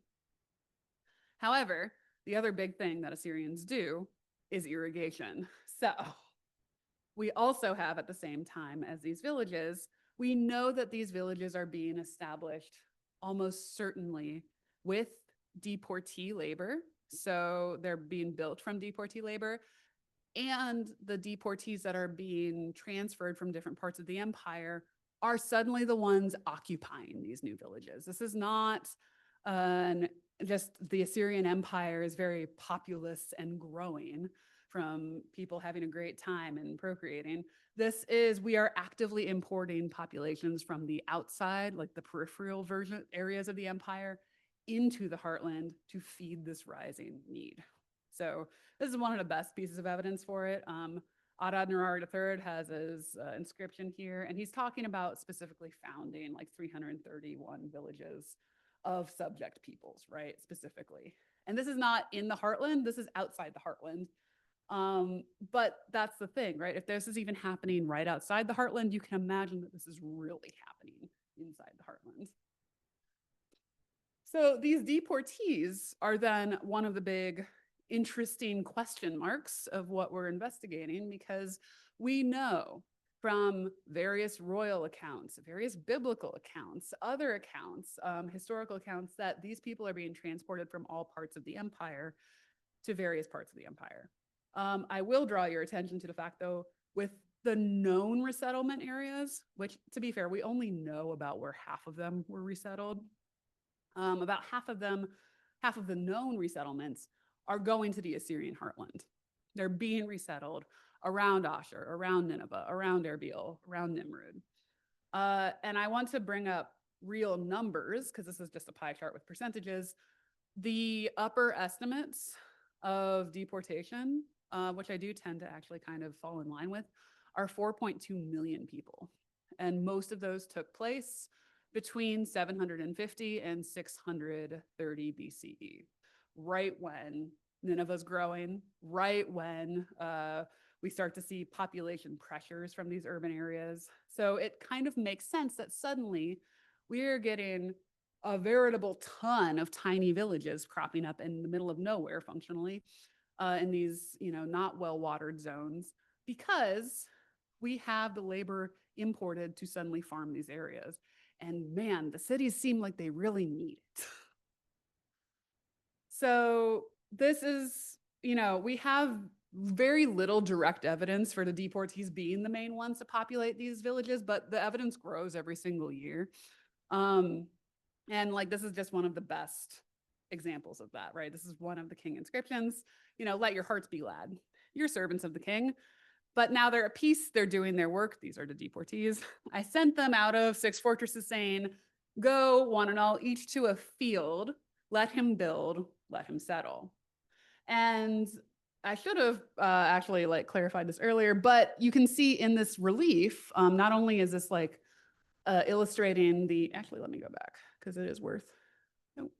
However, the other big thing that Assyrians do is irrigation. So we also have at the same time as these villages, we know that these villages are being established almost certainly with deportee labor. So they're being built from deportee labor, and the deportees that are being transferred from different parts of the empire are suddenly the ones occupying these new villages. This is not just the Assyrian Empire is very populous and growing from people having a great time and procreating. This is, we are actively importing populations from the outside, like the peripheral version areas of the empire, into the heartland to feed this rising need. So this is one of the best pieces of evidence for it. Adad-Nirari III has his inscription here, and he's talking about specifically founding like 331 villages of subject peoples, right? Specifically. And this is not in the heartland, this is outside the heartland. But that's the thing, right? If this is even happening right outside the heartland, you can imagine that this is really happening inside the heartland. So these deportees are then one of the big interesting question marks of what we're investigating, because we know from various royal accounts, various biblical accounts, other accounts, historical accounts, that these people are being transported from all parts of the empire to various parts of the empire. I will draw your attention to the fact, though, with the known resettlement areas, which, to be fair, we only know about where half of them were resettled. About half of them, half of the known resettlements are going to the Assyrian heartland. They're being resettled around Ashur, around Nineveh, around Erbil, around Nimrud. And I want to bring up real numbers, because this is just a pie chart with percentages. The upper estimates of deportation, which I do tend to actually kind of fall in line with, are 4.2 million people. And most of those took place between 750 and 630 BCE, right when Nineveh's growing, right when we start to see population pressures from these urban areas. So it kind of makes sense that suddenly we're getting a veritable ton of tiny villages cropping up in the middle of nowhere functionally in these, not well-watered zones, because we have the labor imported to suddenly farm these areas. And man, the cities seem like they really need it. So this is, we have very little direct evidence for the deportees being the main ones to populate these villages, but the evidence grows every single year. And like, this is just one of the best examples of that, right? This is one of the king inscriptions, let your hearts be glad. You're servants of the king. But now they're at peace, they're doing their work. These are the deportees. I sent them out of 6 fortresses, saying, go one and all, each to a field, let him build, let him settle. And I should have actually clarified this earlier, but you can see in this relief, not only is this illustrating the, actually, let me go back because it is worth, nope,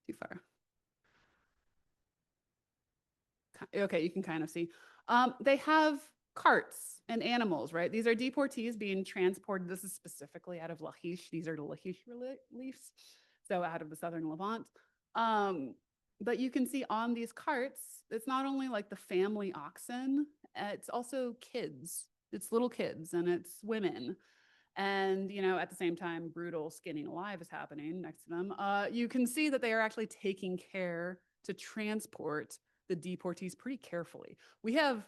too far. Okay, you can kind of see. They have carts and animals, right? These are deportees being transported. This is specifically out of Lachish. These are the Lachish reliefs, so out of the southern Levant. But you can see on these carts, it's not only like the family oxen, it's also kids. It's little kids and it's women. And, at the same time, brutal skinning alive is happening next to them. You can see that they are actually taking care to transport the deportees pretty carefully. We have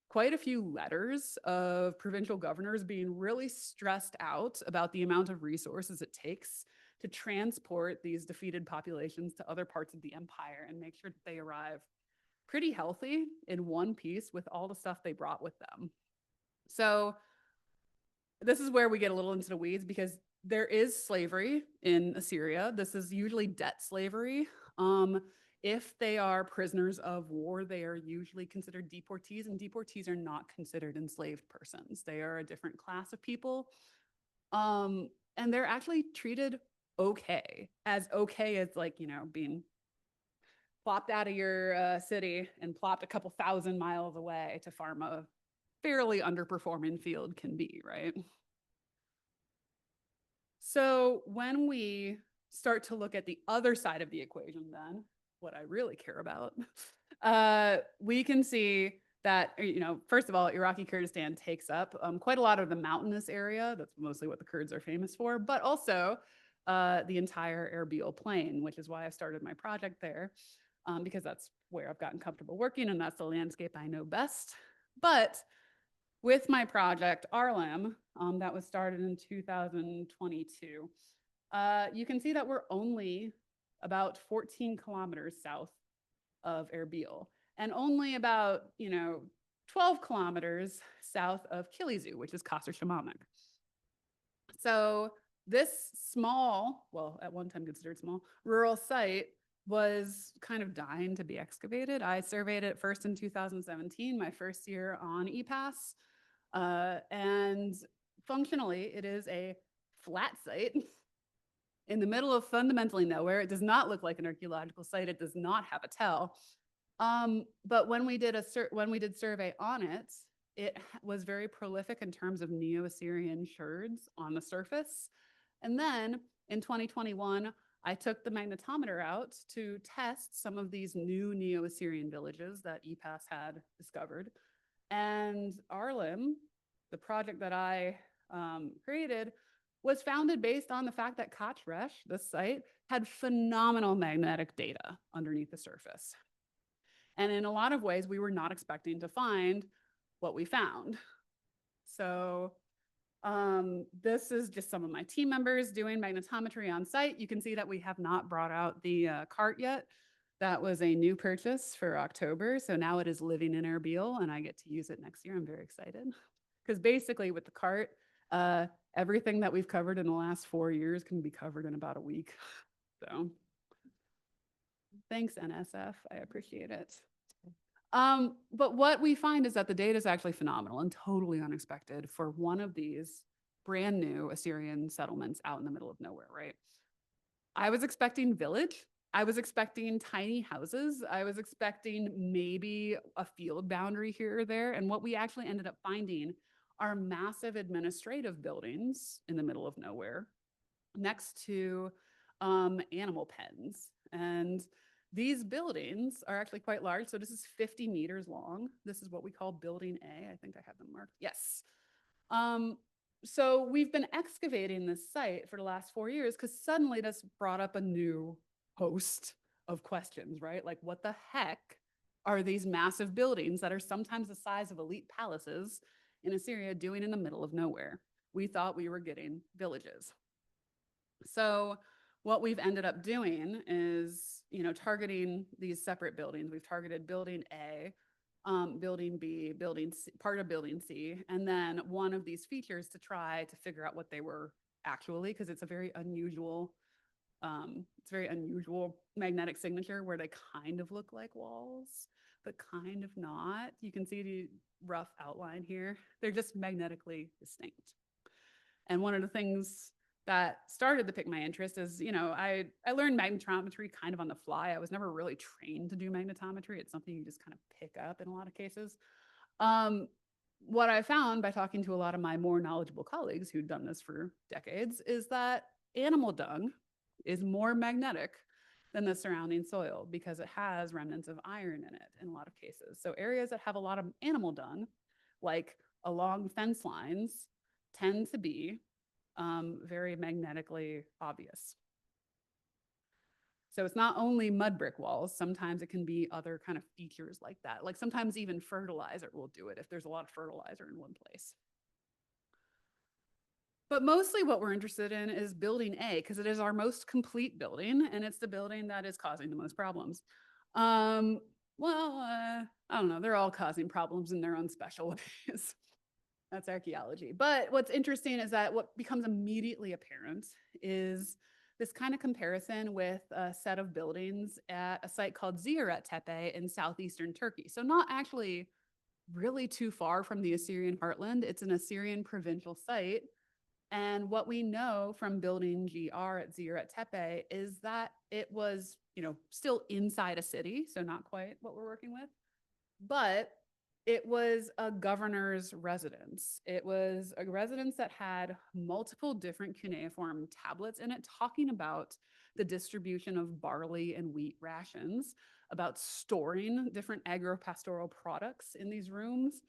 quite a few letters of provincial governors being really stressed out about the amount of resources it takes to transport these defeated populations to other parts of the empire and make sure that they arrive pretty healthy in one piece with all the stuff they brought with them. So this is where we get a little into the weeds, because there is slavery in Assyria. This is usually debt slavery. If they are prisoners of war, they are usually considered deportees, and deportees are not considered enslaved persons. They are a different class of people. And they're actually treated okay as being plopped out of your city and plopped a couple thousand miles away to farm a fairly underperforming field can be, right? So when we start to look at the other side of the equation, then what I really care about, we can see that, first of all, Iraqi Kurdistan takes up quite a lot of the mountainous area. That's mostly what the Kurds are famous for, but also the entire Erbil plain, which is why I started my project there, because that's where I've gotten comfortable working and that's the landscape I know best. But with my project, Arlam, that was started in 2022, you can see that we're only about 14 kilometers south of Erbil and only about, 12 kilometers south of Kilizu, which is Kasr Shamamik. So this small, well, at one time considered small, rural site was kind of dying to be excavated. I surveyed it first in 2017, my first year on EPAS. And functionally, it is a flat site in the middle of fundamentally nowhere. It does not look like an archaeological site. It does not have a tell. But when we did survey on it, it was very prolific in terms of Neo-Assyrian sherds on the surface. And then in 2021, I took the magnetometer out to test some of these new Neo-Assyrian villages that EPAS had discovered. And Arlim, the project that I created, was founded based on the fact that Kachresh, this site, had phenomenal magnetic data underneath the surface. And in a lot of ways, we were not expecting to find what we found. So this is just some of my team members doing magnetometry on site. You can see that we have not brought out the cart yet. That was a new purchase for October. So now it is living in Erbil and I get to use it next year. I'm very excited. Because basically with the cart, everything that we've covered in the last 4 years can be covered in about a week. So thanks, NSF. I appreciate it. But what we find is that the data is actually phenomenal and totally unexpected for one of these brand new Assyrian settlements out in the middle of nowhere, right? I was expecting village. I was expecting tiny houses. I was expecting maybe a field boundary here or there. And what we actually ended up finding are massive administrative buildings in the middle of nowhere next to animal pens. And these buildings are actually quite large. So this is 50 meters long. This is what we call building A. I think I have them marked. Yes. So we've been excavating this site for the last 4 years because suddenly this brought up a new host of questions, right? Like what the heck are these massive buildings that are sometimes the size of elite palaces in Assyria doing in the middle of nowhere? We thought we were getting villages. So what we've ended up doing is, targeting these separate buildings. We've targeted building A, building B, building C, part of building C, and then one of these features to try to figure out what they were actually, because it's a very unusual, magnetic signature where they kind of look like walls, but kind of not. You can see the rough outline here. They're just magnetically distinct. And one of the things that started to pick my interest is, I learned magnetometry kind of on the fly. I was never really trained to do magnetometry. It's something you just kind of pick up in a lot of cases. What I found by talking to a lot of my more knowledgeable colleagues who'd done this for decades is that animal dung is more magnetic than the surrounding soil because it has remnants of iron in it in a lot of cases. So areas that have a lot of animal dung, like along fence lines, tend to be very magnetically obvious. So it's not only mud brick walls. Sometimes it can be other kind of features like that. Like sometimes even fertilizer will do it if there's a lot of fertilizer in one place. But mostly what we're interested in is building A because it is our most complete building and it's the building that is causing the most problems. I don't know. They're all causing problems in their own special ways. That's archaeology. But what's interesting is that what becomes immediately apparent is this kind of comparison with a set of buildings at a site called Ziyaret Tepe in southeastern Turkey. So not actually really too far from the Assyrian heartland. It's an Assyrian provincial site. And what we know from building GR at Ziyaret Tepe is that it was, still inside a city. So not quite what we're working with, but it was a governor's residence. It was a residence that had multiple different cuneiform tablets in it talking about the distribution of barley and wheat rations, about storing different agro-pastoral products in these rooms.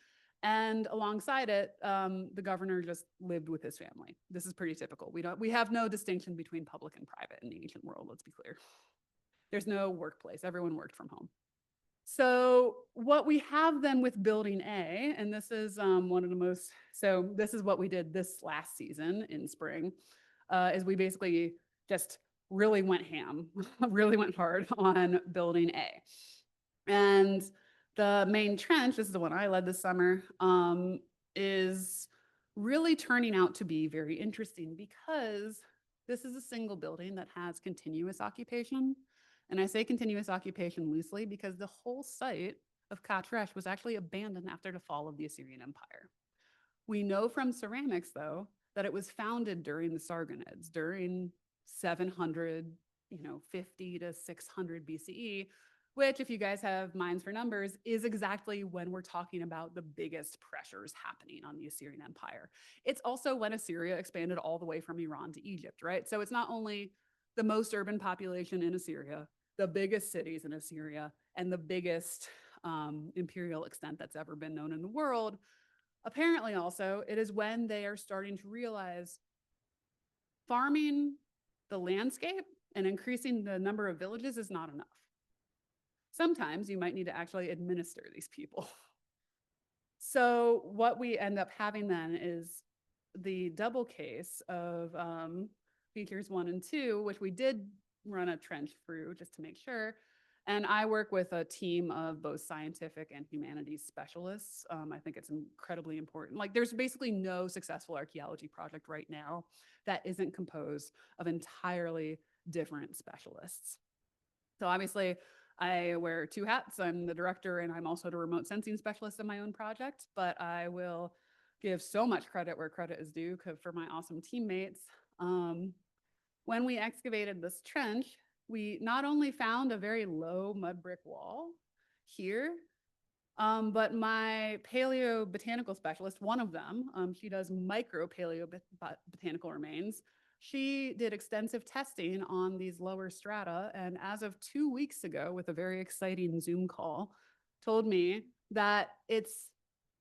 And alongside it, the governor just lived with his family. This is pretty typical. We have no distinction between public and private in the ancient world, let's be clear. There's no workplace. Everyone worked from home. So what we have then with building A, and this is one of the most, so this is what we did this last season in spring, is we basically just really went ham, really went hard on building A. And the main trench, this is the one I led this summer, is really turning out to be very interesting because this is a single building that has continuous occupation. And I say continuous occupation loosely because the whole site of Katresh was actually abandoned after the fall of the Assyrian Empire. We know from ceramics, though, that it was founded during the Sargonids, during 700, 50 to 600 BCE, which, if you guys have minds for numbers, is exactly when we're talking about the biggest pressures happening on the Assyrian Empire. It's also when Assyria expanded all the way from Iran to Egypt, right? So it's not only the most urban population in Assyria, the biggest cities in Assyria, and the biggest imperial extent that's ever been known in the world. Apparently also, it is when they are starting to realize farming the landscape and increasing the number of villages is not enough. Sometimes you might need to actually administer these people. So what we end up having then is the double case of features 1 and 2, which we did run a trench through just to make sure. And I work with a team of both scientific and humanities specialists. I think it's incredibly important. Like, there's basically no successful archaeology project right now that isn't composed of entirely different specialists. So obviously, I wear 2 hats. I'm the director and I'm also the remote sensing specialist in my own project, but I will give so much credit where credit is due for my awesome teammates. When we excavated this trench, we not only found a very low mud brick wall here, but my paleobotanical specialist, one of them, she does micro paleobotanical remains. She did extensive testing on these lower strata, and as of 2 weeks ago, with a very exciting Zoom call, told me that it's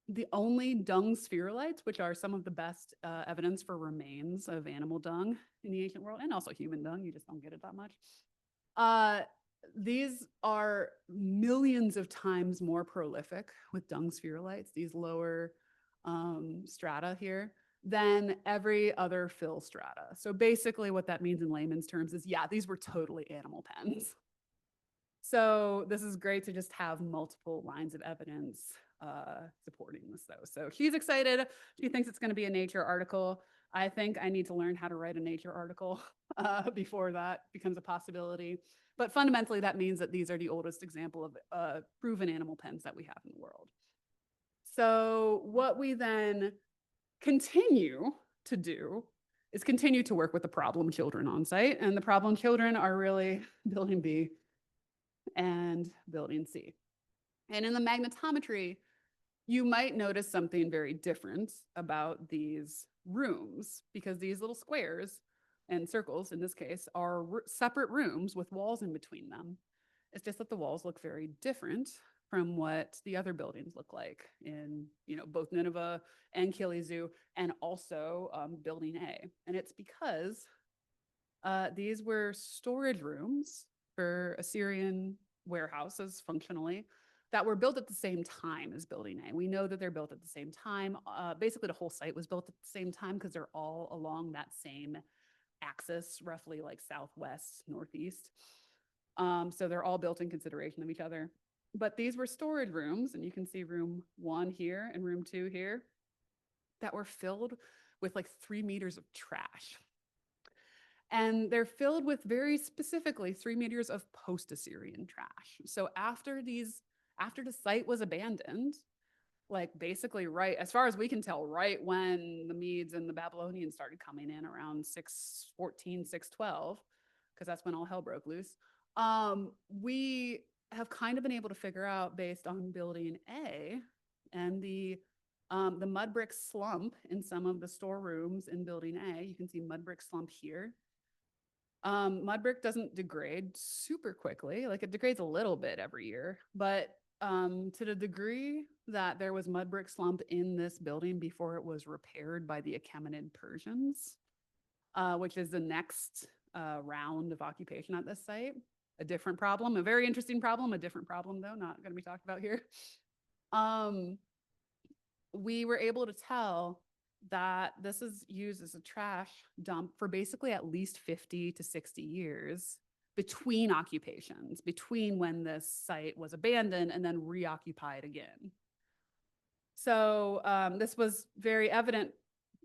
the only dung spherulites, which are some of the best evidence for remains of animal dung in the ancient world, and also human dung. You just don't get it that much. These are millions of times more prolific with dung spherulites, these lower strata here, than every other fill strata. So basically what that means in layman's terms is, yeah, these were totally animal pens. So this is great to just have multiple lines of evidence supporting this, though. So she's excited. She thinks it's going to be a Nature article. I think I need to learn how to write a Nature article before that becomes a possibility. But fundamentally, that means that these are the oldest example of proven animal pens that we have in the world. So what we then continue to do is continue to work with the problem children on site. And the problem children are really building B and building C. And in the magnetometry, you might notice something very different about these rooms, because these little squares and circles, in this case, are separate rooms with walls in between them. It's just that the walls look very different from what the other buildings look like in, both Nineveh and Kilizu, and also building A. And it's because these were storage rooms for Assyrian warehouses, functionally, that were built at the same time as building A. We know that they're built at the same time. Basically, the whole site was built at the same time because they're all along that same axis, roughly like southwest, northeast. So they're all built in consideration of each other. But these were storage rooms, and you can see room 1 here and room 2 here, that were filled with like 3 meters of trash. And they're filled with, very specifically, 3 meters of post-Assyrian trash. So after the site was abandoned, like basically right, as far as we can tell, right when the Medes and the Babylonians started coming in around 614, 612, because that's when all hell broke loose, we have kind of been able to figure out, based on building A and the mud brick slump in some of the storerooms in building A, you can see mud brick slump here, Mud brick doesn't degrade super quickly. Like it degrades a little bit every year, but to the degree that there was mud brick slump in this building before it was repaired by the Achaemenid Persians, which is the next round of occupation at this site. A different problem, a very interesting problem, a different problem though, not going to be talked about here. We were able to tell that this is used as a trash dump for basically at least 50 to 60 years between occupations, between when this site was abandoned and then reoccupied again. So this was very evident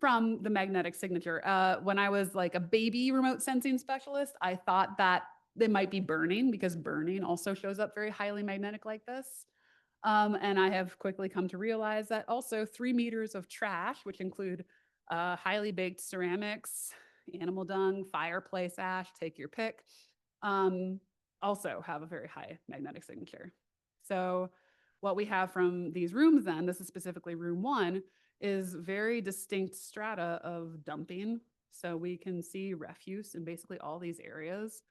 from the magnetic signature. When I was like a baby remote sensing specialist, I thought that they might be burning because burning also shows up very highly magnetic like this. And I have quickly come to realize that also 3 meters of trash, which include highly baked ceramics, animal dung, fireplace ash, take your pick, also have a very high magnetic signature. So what we have from these rooms then, this is specifically room 1, is very distinct strata of dumping. So we can see refuse in basically all these areas.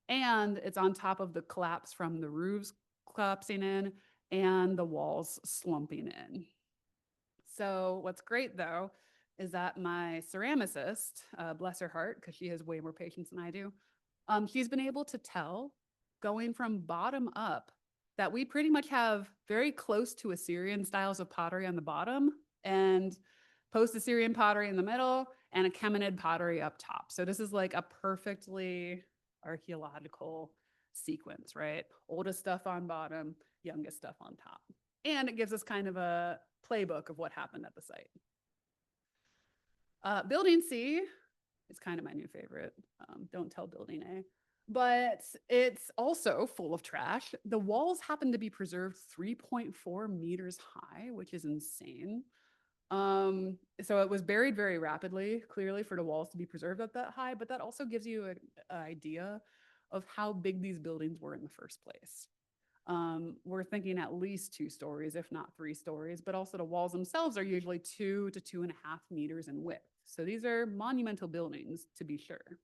And it's on top of the collapse from the roofs collapsing in and the walls slumping in. So what's great though is that my ceramicist, bless her heart, because she has way more patience than I do, she's been able to tell going from bottom up that we pretty much have very close to Assyrian styles of pottery on the bottom and post-Assyrian pottery in the middle and Achaemenid pottery up top. So this is like a perfectly archaeological sequence, right? Oldest stuff on bottom, youngest stuff on top. And it gives us kind of a playbook of what happened at the site. Building C is kind of my new favorite. Don't tell building A. But it's also full of trash. The walls happen to be preserved 3.4 meters high, which is insane. So it was buried very rapidly, clearly for the walls to be preserved at that high, but that also gives you an idea of how big these buildings were in the first place. We're thinking at least 2 stories, if not 3 stories, but also the walls themselves are usually 2 to 2.5 meters in width. So these are monumental buildings, to be sure.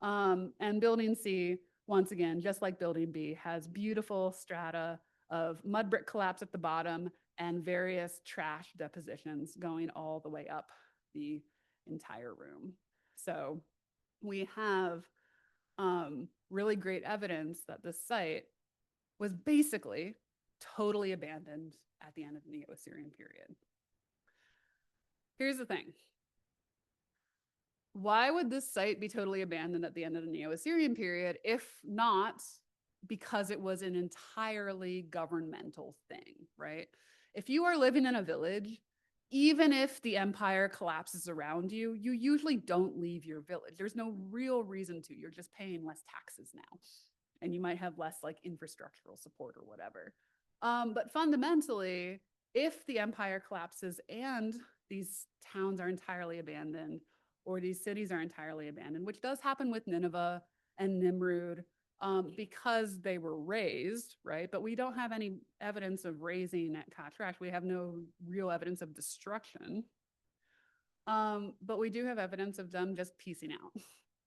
And building C, once again, just like building B, has beautiful strata of mud brick collapse at the bottom and various trash depositions going all the way up the entire room. So we have really great evidence that this site was basically totally abandoned at the end of the Neo-Assyrian period. Here's the thing. Why would this site be totally abandoned at the end of the Neo-Assyrian period, if not because it was an entirely governmental thing, right? If you are living in a village, even if the empire collapses around you, you usually don't leave your village. There's no real reason to. You're just paying less taxes now. And you might have less like infrastructural support or whatever. But fundamentally, if the empire collapses and these towns are entirely abandoned or these cities are entirely abandoned, which does happen with Nineveh and Nimrud, because they were razed, right? But we don't have any evidence of razing at Katrash. We have no real evidence of destruction. But we do have evidence of them just piecing out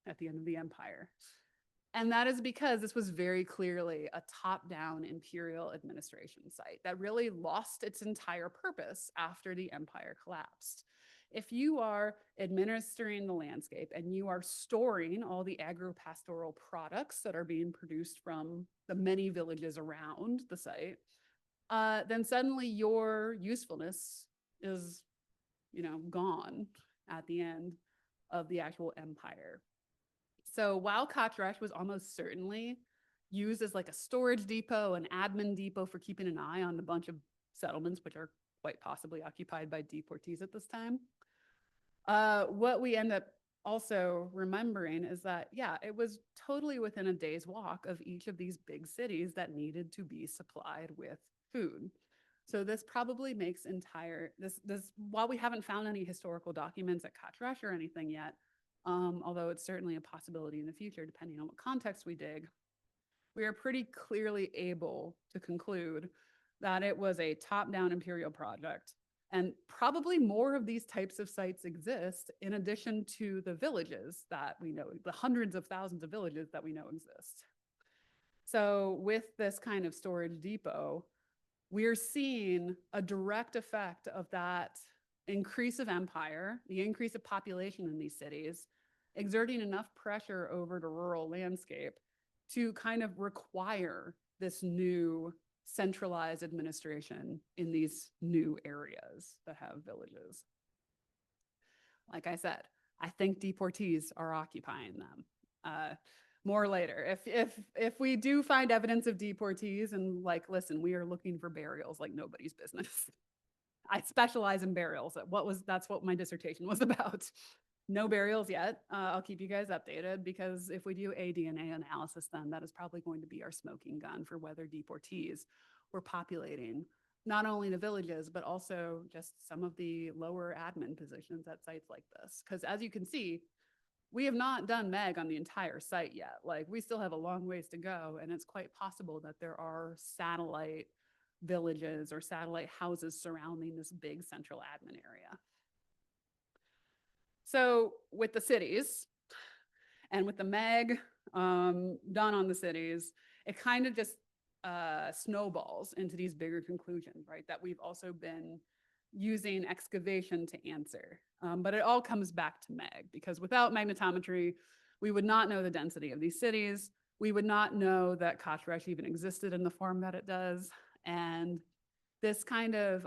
at the end of the empire. And that is because this was very clearly a top-down imperial administration site that really lost its entire purpose after the empire collapsed. If you are administering the landscape and you are storing all the agro-pastoral products that are being produced from the many villages around the site, then suddenly your usefulness is, gone at the end of the actual empire. So while Katrash was almost certainly used as like a storage depot, an admin depot for keeping an eye on the bunch of settlements, which are quite possibly occupied by deportees at this time, what we end up also remembering is that, yeah, it was totally within a day's walk of each of these big cities that needed to be supplied with food. So this probably makes while we haven't found any historical documents at Katrash or anything yet, although it's certainly a possibility in the future, depending on what context we dig, we are pretty clearly able to conclude that it was a top-down imperial project And probably more of these types of sites exist in addition to the villages that we know, the hundreds of thousands of villages that we know exist. So with this kind of storage depot, we're seeing a direct effect of that increase of empire, the increase of population in these cities, exerting enough pressure over the rural landscape to kind of require this new centralized administration in these new areas that have villages. Like I said, I think deportees are occupying them. More later. If we do find evidence of deportees and like, listen, we are looking for burials like nobody's business. I specialize in burials. That's what my dissertation was about. No burials yet. I'll keep you guys updated because if we do a DNA analysis, then that is probably going to be our smoking gun for whether deportees were populating not only the villages, but also just some of the lower admin positions at sites like this. Because as you can see, we have not done MEG on the entire site yet. Like we still have a long ways to go. And it's quite possible that there are satellite villages or satellite houses surrounding this big central admin area. So with the cities and with the MEG done on the cities, it kind of just snowballs into these bigger conclusions, right? That we've also been using excavation to answer. But it all comes back to MEG because without magnetometry, we would not know the density of these cities. We would not know that Kashresh even existed in the form that it does. And this kind of,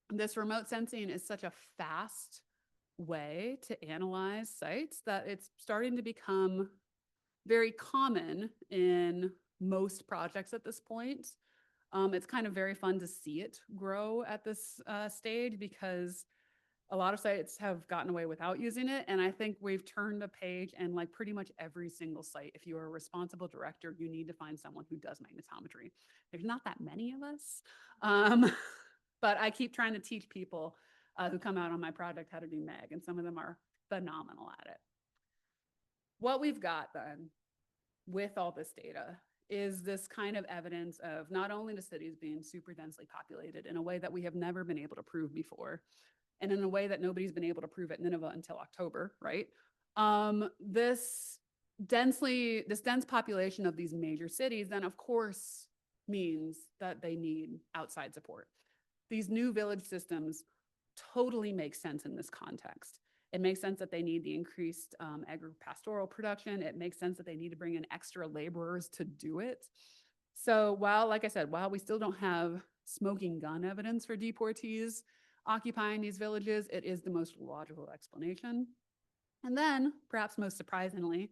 this remote sensing is such a fast way to analyze sites that it's starting to become very common in most projects at this point. It's kind of very fun to see it grow at this stage because a lot of sites have gotten away without using it. And I think we've turned a page and like pretty much every single site, if you are a responsible director, you need to find someone who does magnetometry. There's not that many of us, but I keep trying to teach people who come out on my project how to do MEG, and some of them are phenomenal at it. What we've got then with all this data is this kind of evidence of not only the cities being super densely populated in a way that we have never been able to prove before, and in a way that nobody's been able to prove at Nineveh until October, right? This dense population of these major cities then of course means that they need outside support. These new village systems totally make sense in this context. It makes sense that they need the increased agripastoral production. It makes sense that they need to bring in extra laborers to do it. So while, like I said, while we still don't have smoking gun evidence for deportees occupying these villages, it is the most logical explanation. And then, perhaps most surprisingly,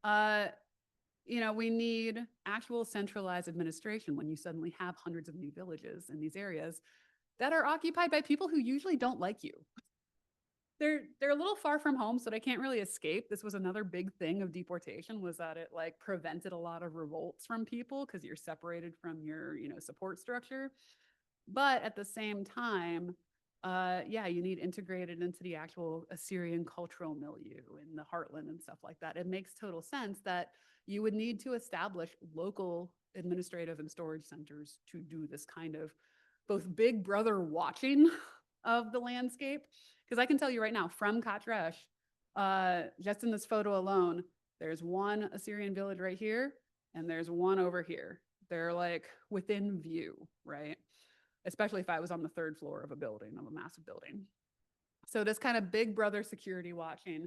we need actual centralized administration when you suddenly have hundreds of new villages in these areas that are occupied by people who usually don't like you. They're a little far from home, so they can't really escape. This was another big thing of deportation, was that it like prevented a lot of revolts from people because you're separated from your support structure. But at the same time, you need integrated into the actual Assyrian cultural milieu in the heartland and stuff like that. It makes total sense that you would need to establish local administrative and storage centers to do this kind of both big brother watching of the landscape. Because I can tell you right now, from Kashresh, just in this photo alone, there's one Assyrian village right here, and there's one over here. They're like within view, right? Especially if I was on the third floor of a massive building. So this kind of big brother security watching,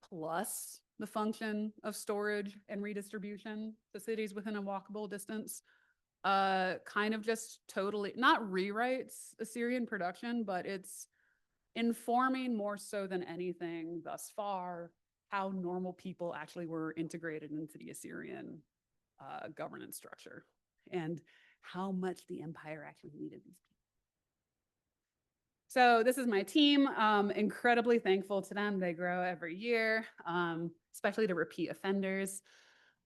plus the function of storage and redistribution to cities within a walkable distance, kind of just totally, not rewrites Assyrian production, but it's informing more so than anything thus far how normal people actually were integrated into the Assyrian governance structure and how much the empire actually needed these people. So this is my team. Incredibly thankful to them. They grow every year, especially the repeat offenders.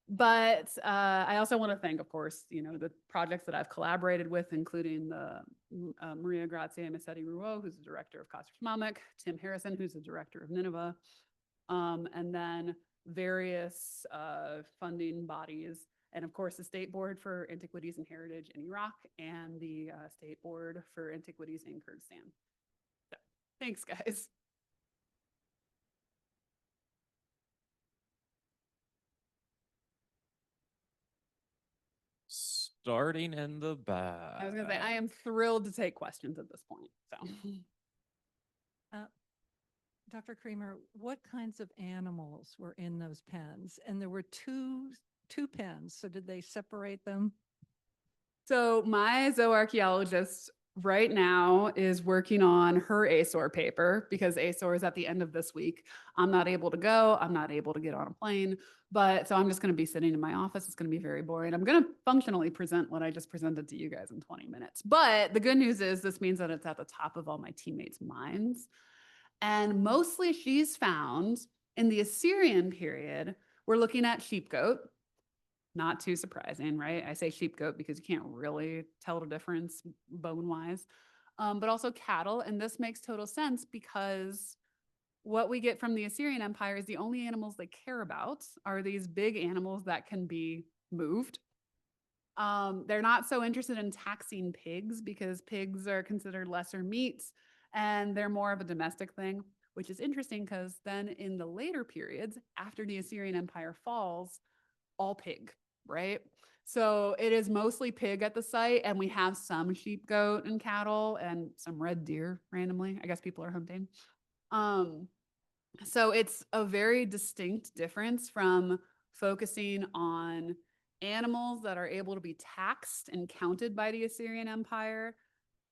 But I also want to thank, of course, the projects that I've collaborated with, including the Maria Grazia Massetti-Rouault, who's the director of Kashresh Mamek, Tim Harrison, who's the director of Nineveh, and then various funding bodies and of course the State Board for Antiquities and Heritage in Iraq and the State Board for Antiquities in Kurdistan. So, thanks, guys. Starting in the back. I was going to say, I am thrilled to take questions at this point. So, Dr. Creamer, what kinds of animals were in those pens? And there were two pens. So did they separate them? so my zooarchaeologist right now is working on her ASOR paper because ASOR is at the end of this week. I'm not able to go. I'm not able to get on a plane. But so I'm just going to be sitting in my office. It's going to be very boring. I'm going to functionally present what I just presented to you guys in 20 minutes. But the good news is this means that it's at the top of all my teammates' minds. And mostly she's found in the Assyrian period, we're looking at sheep-goat. Not too surprising, right? I say sheep-goat because you can't really tell the difference bone-wise, but also cattle. And this makes total sense because what we get from the Assyrian Empire is the only animals they care about are these big animals that can be moved. They're not so interested in taxing pigs because pigs are considered lesser meats and they're more of a domestic thing, which is interesting because then in the later periods, after the Assyrian Empire falls, all pig, right? So it is mostly pig at the site, and we have some sheep, goat, and cattle, and some red deer randomly. I guess people are hunting. So it's a very distinct difference from focusing on animals that are able to be taxed and counted by the Assyrian Empire,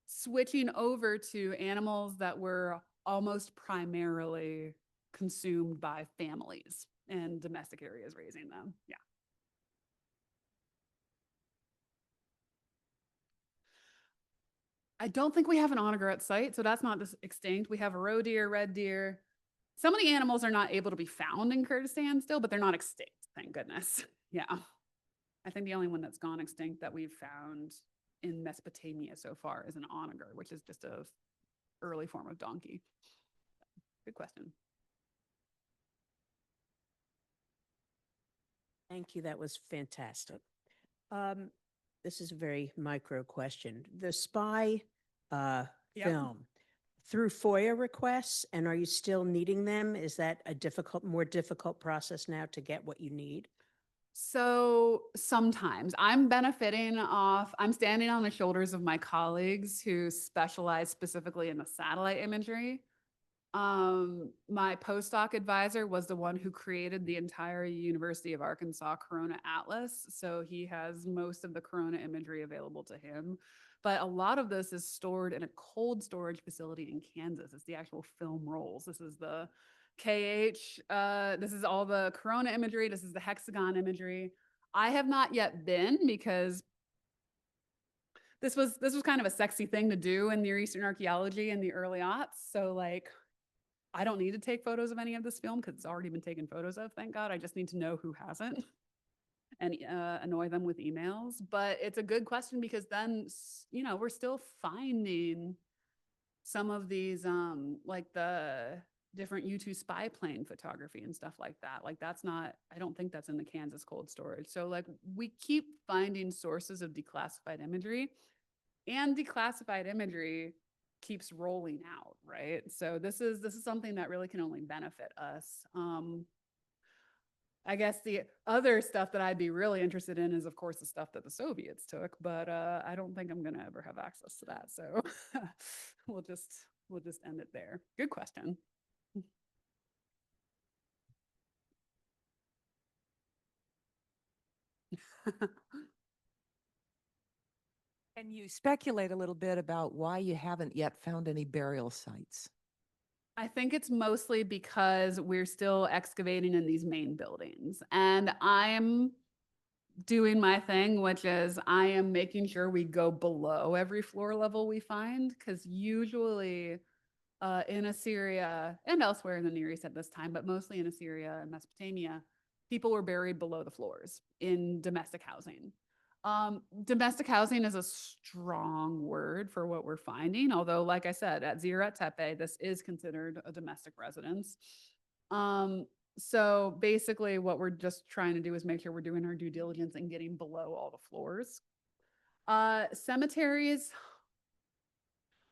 switching over to animals that were almost primarily consumed by families and domestic areas raising them. Yeah. I don't think we have an onager at site, so that's not extinct. We have a roe deer, red deer. Some of the animals are not able to be found in Kurdistan still, but they're not extinct, thank goodness. Yeah. I think the only one that's gone extinct that we've found in Mesopotamia so far is an onager, which is just a early form of donkey. Good question. Thank you. That was fantastic. This is a very micro question. The spy Yep. film, through FOIA requests, and are you still needing them? Is that a more difficult process now to get what you need? So sometimes I'm benefiting off, I'm standing on the shoulders of my colleagues who specialize specifically in the satellite imagery. My postdoc advisor was the one who created the entire University of Arkansas Corona Atlas. So he has most of the Corona imagery available to him. But a lot of this is stored in a cold storage facility in Kansas. It's the actual film rolls. This is the KH. This is all the Corona imagery. This is the hexagon imagery. I have not yet been because this was kind of a sexy thing to do in Near Eastern archaeology in the early aughts. So like, I don't need to take photos of any of this film because it's already been taken photos of, thank God. I just need to know who hasn't and annoy them with emails. But it's a good question because then, you know, we're still finding some of these, like the different U-2 spy plane photography and stuff like that. Like that's not, I don't think that's in the Kansas cold storage. So like we keep finding sources of declassified imagery, and declassified imagery keeps rolling out, right? So this is something that really can only benefit us. I guess the other stuff that I'd be really interested in is, of course, the stuff that the Soviets took, but I don't think I'm going to ever have access to that. So we'll just end it there. Good question. Can you speculate a little bit about why you haven't yet found any burial sites? I think it's mostly because we're still excavating in these main buildings, and I'm doing my thing, which is I am making sure we go below every floor level we find, because usually in Assyria and elsewhere in the Near East at this time, but mostly in Assyria and Mesopotamia, people were buried below the floors in domestic housing. Domestic housing is a strong word for what we're finding, although, like I said, at Ziyaret Tepe, this is considered a domestic residence. So basically what we're just trying to do is make sure we're doing our due diligence and getting below all the floors. Cemeteries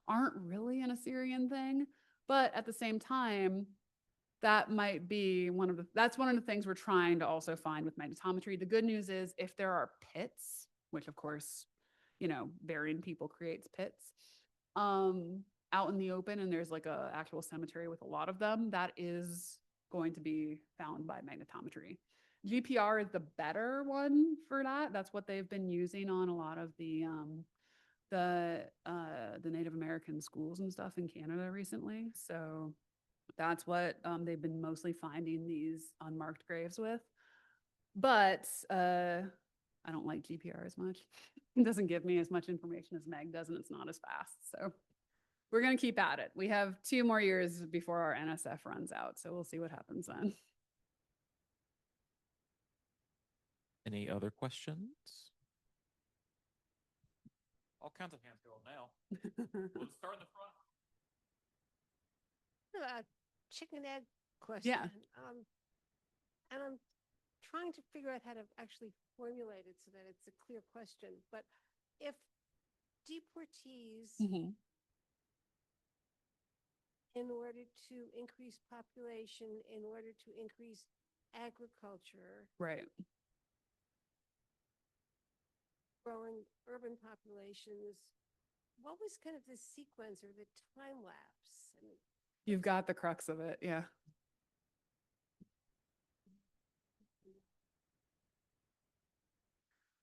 aren't really an Assyrian thing, but at the same time, that might be that's one of the things we're trying to also find with magnetometry. The good news is if there are pits, which of course, burying people creates pits, out in the open, and there's like a actual cemetery with a lot of them, that is going to be found by magnetometry. GPR is the better one for that. That's what they've been using on a lot of the Native American schools and stuff in Canada recently. So that's what they've been mostly finding these unmarked graves with. But I don't like GPR as much. It doesn't give me as much information as Meg does, and it's not as fast. So we're going to keep at it. We have 2 more years before our NSF runs out. So we'll see what happens then. Any other questions? All kinds of hands go up now. Let's start in the front. A chicken egg question. Yeah. And I'm trying to figure out how to actually formulate it so that it's a clear question. But if deportees, Mhm. in order to increase population, in order to increase agriculture, Right. growing urban populations, what was kind of the sequence or the time lapse? And You've got the crux of it. Yeah.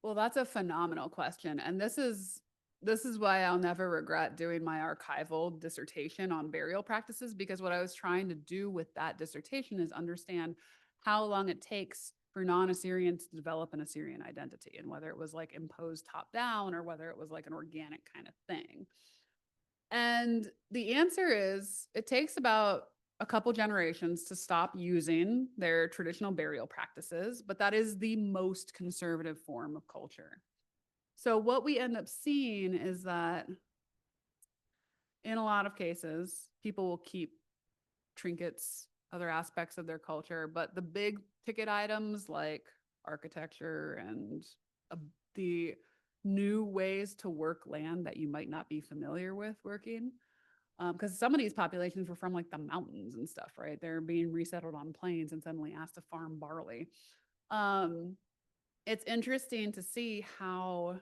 Well, that's a phenomenal question. And this is why I'll never regret doing my archival dissertation on burial practices, because what I was trying to do with that dissertation is understand how long it takes for non-Assyrians to develop an Assyrian identity, and whether it was like imposed top down or whether it was like an organic kind of thing. And the answer is it takes about a couple generations to stop using their traditional burial practices, but that is the most conservative form of culture. So what we end up seeing is that in a lot of cases, people will keep trinkets, other aspects of their culture, but the big ticket items like architecture and the new ways to work land that you might not be familiar with working, because some of these populations were from like the mountains and stuff, right? They're being resettled on plains and suddenly asked to farm barley. It's interesting to see how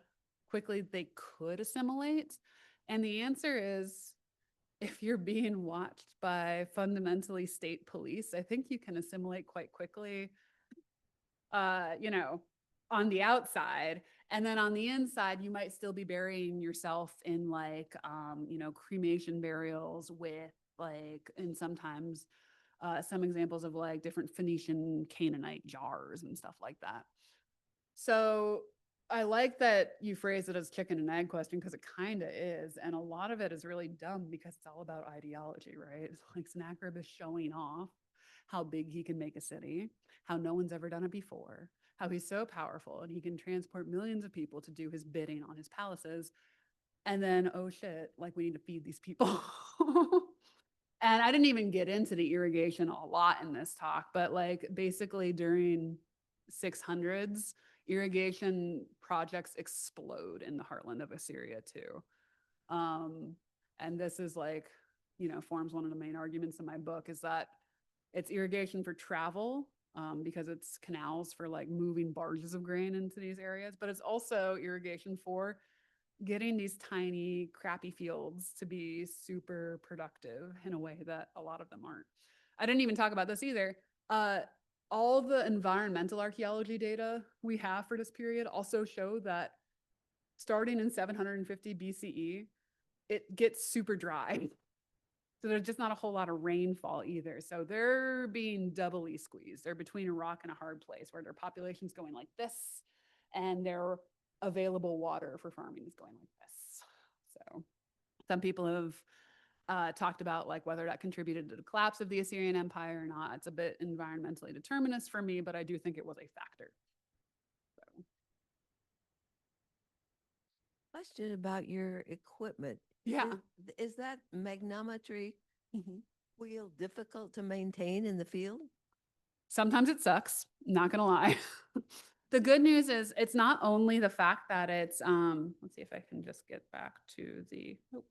quickly they could assimilate. And the answer is, if you're being watched by fundamentally state police, I think you can assimilate quite quickly, on the outside. And then on the inside, you might still be burying yourself in like, cremation burials with like, and sometimes some examples of like different Phoenician Canaanite jars and stuff like that. So I like that you phrase it as chicken and egg question, because it kind of is. And a lot of it is really dumb because it's all about ideology, right? It's like Sennacherib is showing off how big he can make a city, how no one's ever done it before, how he's so powerful and he can transport millions of people to do his bidding on his palaces. And then, oh shit, like we need to feed these people. And I didn't even get into the irrigation a lot in this talk, but like basically during 600s, irrigation projects explode in the heartland of Assyria too. And this is like, forms one of the main arguments in my book, is that it's irrigation for travel, because it's canals for like moving barges of grain into these areas, but it's also irrigation for getting these tiny, crappy fields to be super productive in a way that a lot of them aren't. I didn't even talk about this either. All the environmental archaeology data we have for this period also show that starting in 750 BCE, it gets super dry. So there's just not a whole lot of rainfall either. So they're being doubly squeezed. They're between a rock and a hard place where their population's going like this, and their available water for farming is going like this. So some people have talked about like whether that contributed to the collapse of the Assyrian Empire or not. It's a bit environmentally determinist for me, but I do think it was a factor. So. Question about your equipment. Yeah. Is that magnetometry Mhm. wheel difficult to maintain in the field? Sometimes it sucks, not gonna lie. The good news is it's not only the fact that it's, let's see if I can just get back to the, nope.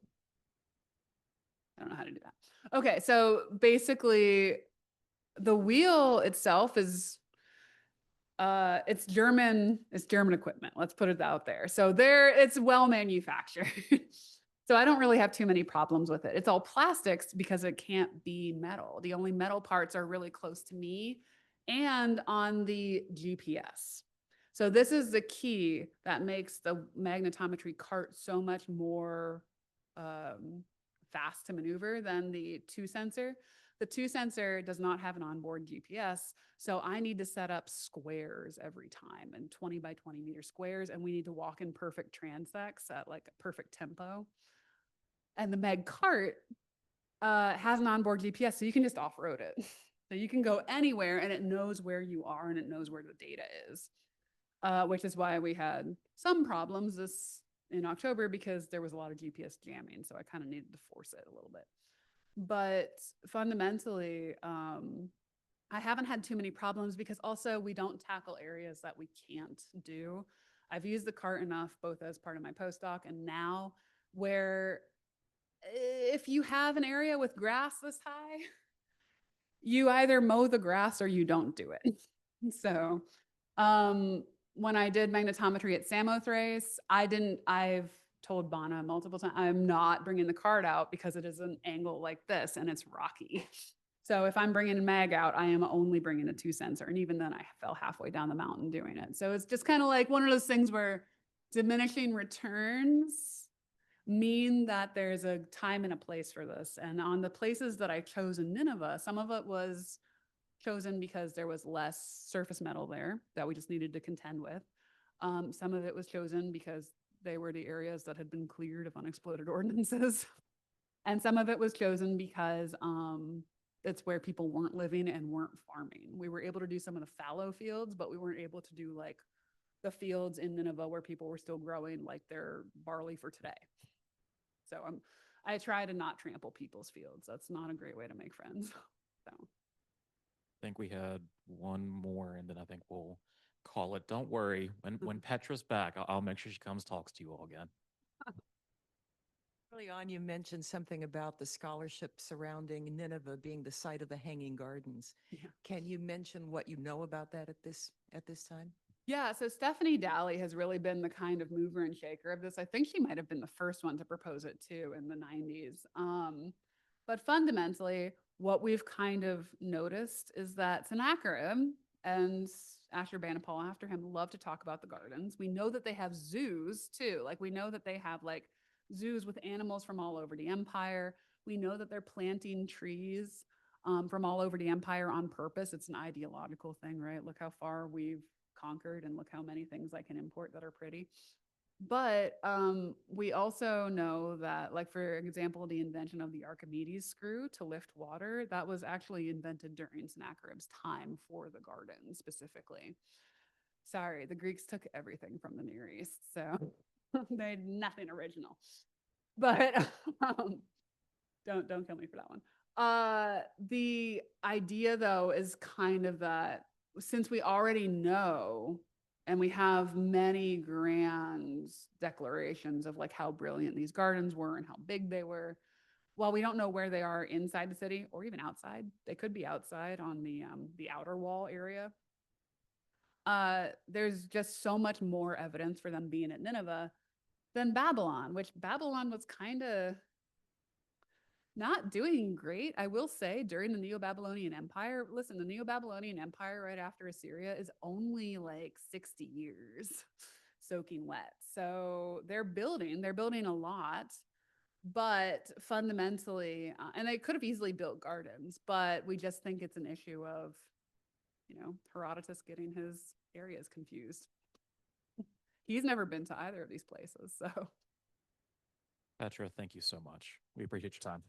I don't know how to do that. Okay, so basically the wheel itself is it's German equipment. Let's put it out there. So it's well manufactured. So I don't really have too many problems with it. It's all plastics because it can't be metal. The only metal parts are really close to me and on the GPS. So this is the key that makes the magnetometry cart so much more fast to maneuver than the 2 sensor. The 2 sensor does not have an onboard GPS, so I need to set up squares every time and 20 by 20 meter squares, and we need to walk in perfect transects at like a perfect tempo. And the Meg cart has an onboard GPS, so you can just off-road it. So you can go anywhere and it knows where you are and it knows where the data is, which is why we had some problems in October because there was a lot of GPS jamming. So I kind of needed to force it a little bit. But fundamentally, I haven't had too many problems because also we don't tackle areas that we can't do. I've used the cart enough, both as part of my postdoc and now, where if you have an area with grass this high, you either mow the grass or you don't do it. So when I did magnetometry at Samothrace, I've told Bana multiple times, I'm not bringing the cart out because it is an angle like this and it's rocky. So if I'm bringing a mag out, I am only bringing a 2 sensor. And even then I fell halfway down the mountain doing it. So it's just kind of like one of those things where diminishing returns mean that there's a time and a place for this. And on the places that I chose in Nineveh, some of it was chosen because there was less surface metal there that we just needed to contend with. Some of it was chosen because they were the areas that had been cleared of unexploded ordnances. And some of it was chosen because it's where people weren't living and weren't farming. We were able to do some of the fallow fields, but we weren't able to do like the fields in Nineveh where people were still growing like their barley for today. So I try to not trample people's fields. That's not a great way to make friends. So. I think we had one more, and then I think we'll call it. Don't worry. When Petra's back, I'll make sure she comes talks to you all again. Early on, you mentioned something about the scholarship surrounding Nineveh being the site of the Hanging Gardens. Yeah. Can you mention what you know about that at this time? Yeah, so Stephanie Dalley has really been the kind of mover and shaker of this. I think she might have been the first one to propose it too in the 90s. But fundamentally, what we've kind of noticed is that Sennacherib and Ashurbanipal after him love to talk about the gardens. We know that they have zoos too. Like we know that they have like zoos with animals from all over the empire. We know that they're planting trees from all over the empire on purpose. It's an ideological thing, right? Look how far we've conquered and look how many things I can import that are pretty. But we also know that, like, for example, the invention of the Archimedes screw to lift water, that was actually invented during Sennacherib's time for the garden specifically. Sorry, the Greeks took everything from the Near East, so they had nothing original. But don't kill me for that one. The idea, though, is kind of that since we already know and we have many grand declarations of like how brilliant these gardens were and how big they were, while we don't know where they are inside the city or even outside, they could be outside on the outer wall area. There's just so much more evidence for them being at Nineveh than Babylon, which Babylon was kind of not doing great, I will say, during the Neo-Babylonian Empire. Listen, the Neo-Babylonian Empire right after Assyria is only like 60 years soaking wet. So they're building a lot, but fundamentally, and they could have easily built gardens, but we just think it's an issue of, Herodotus getting his areas confused. He's never been to either of these places, so. Petra, thank you so much. We appreciate your time.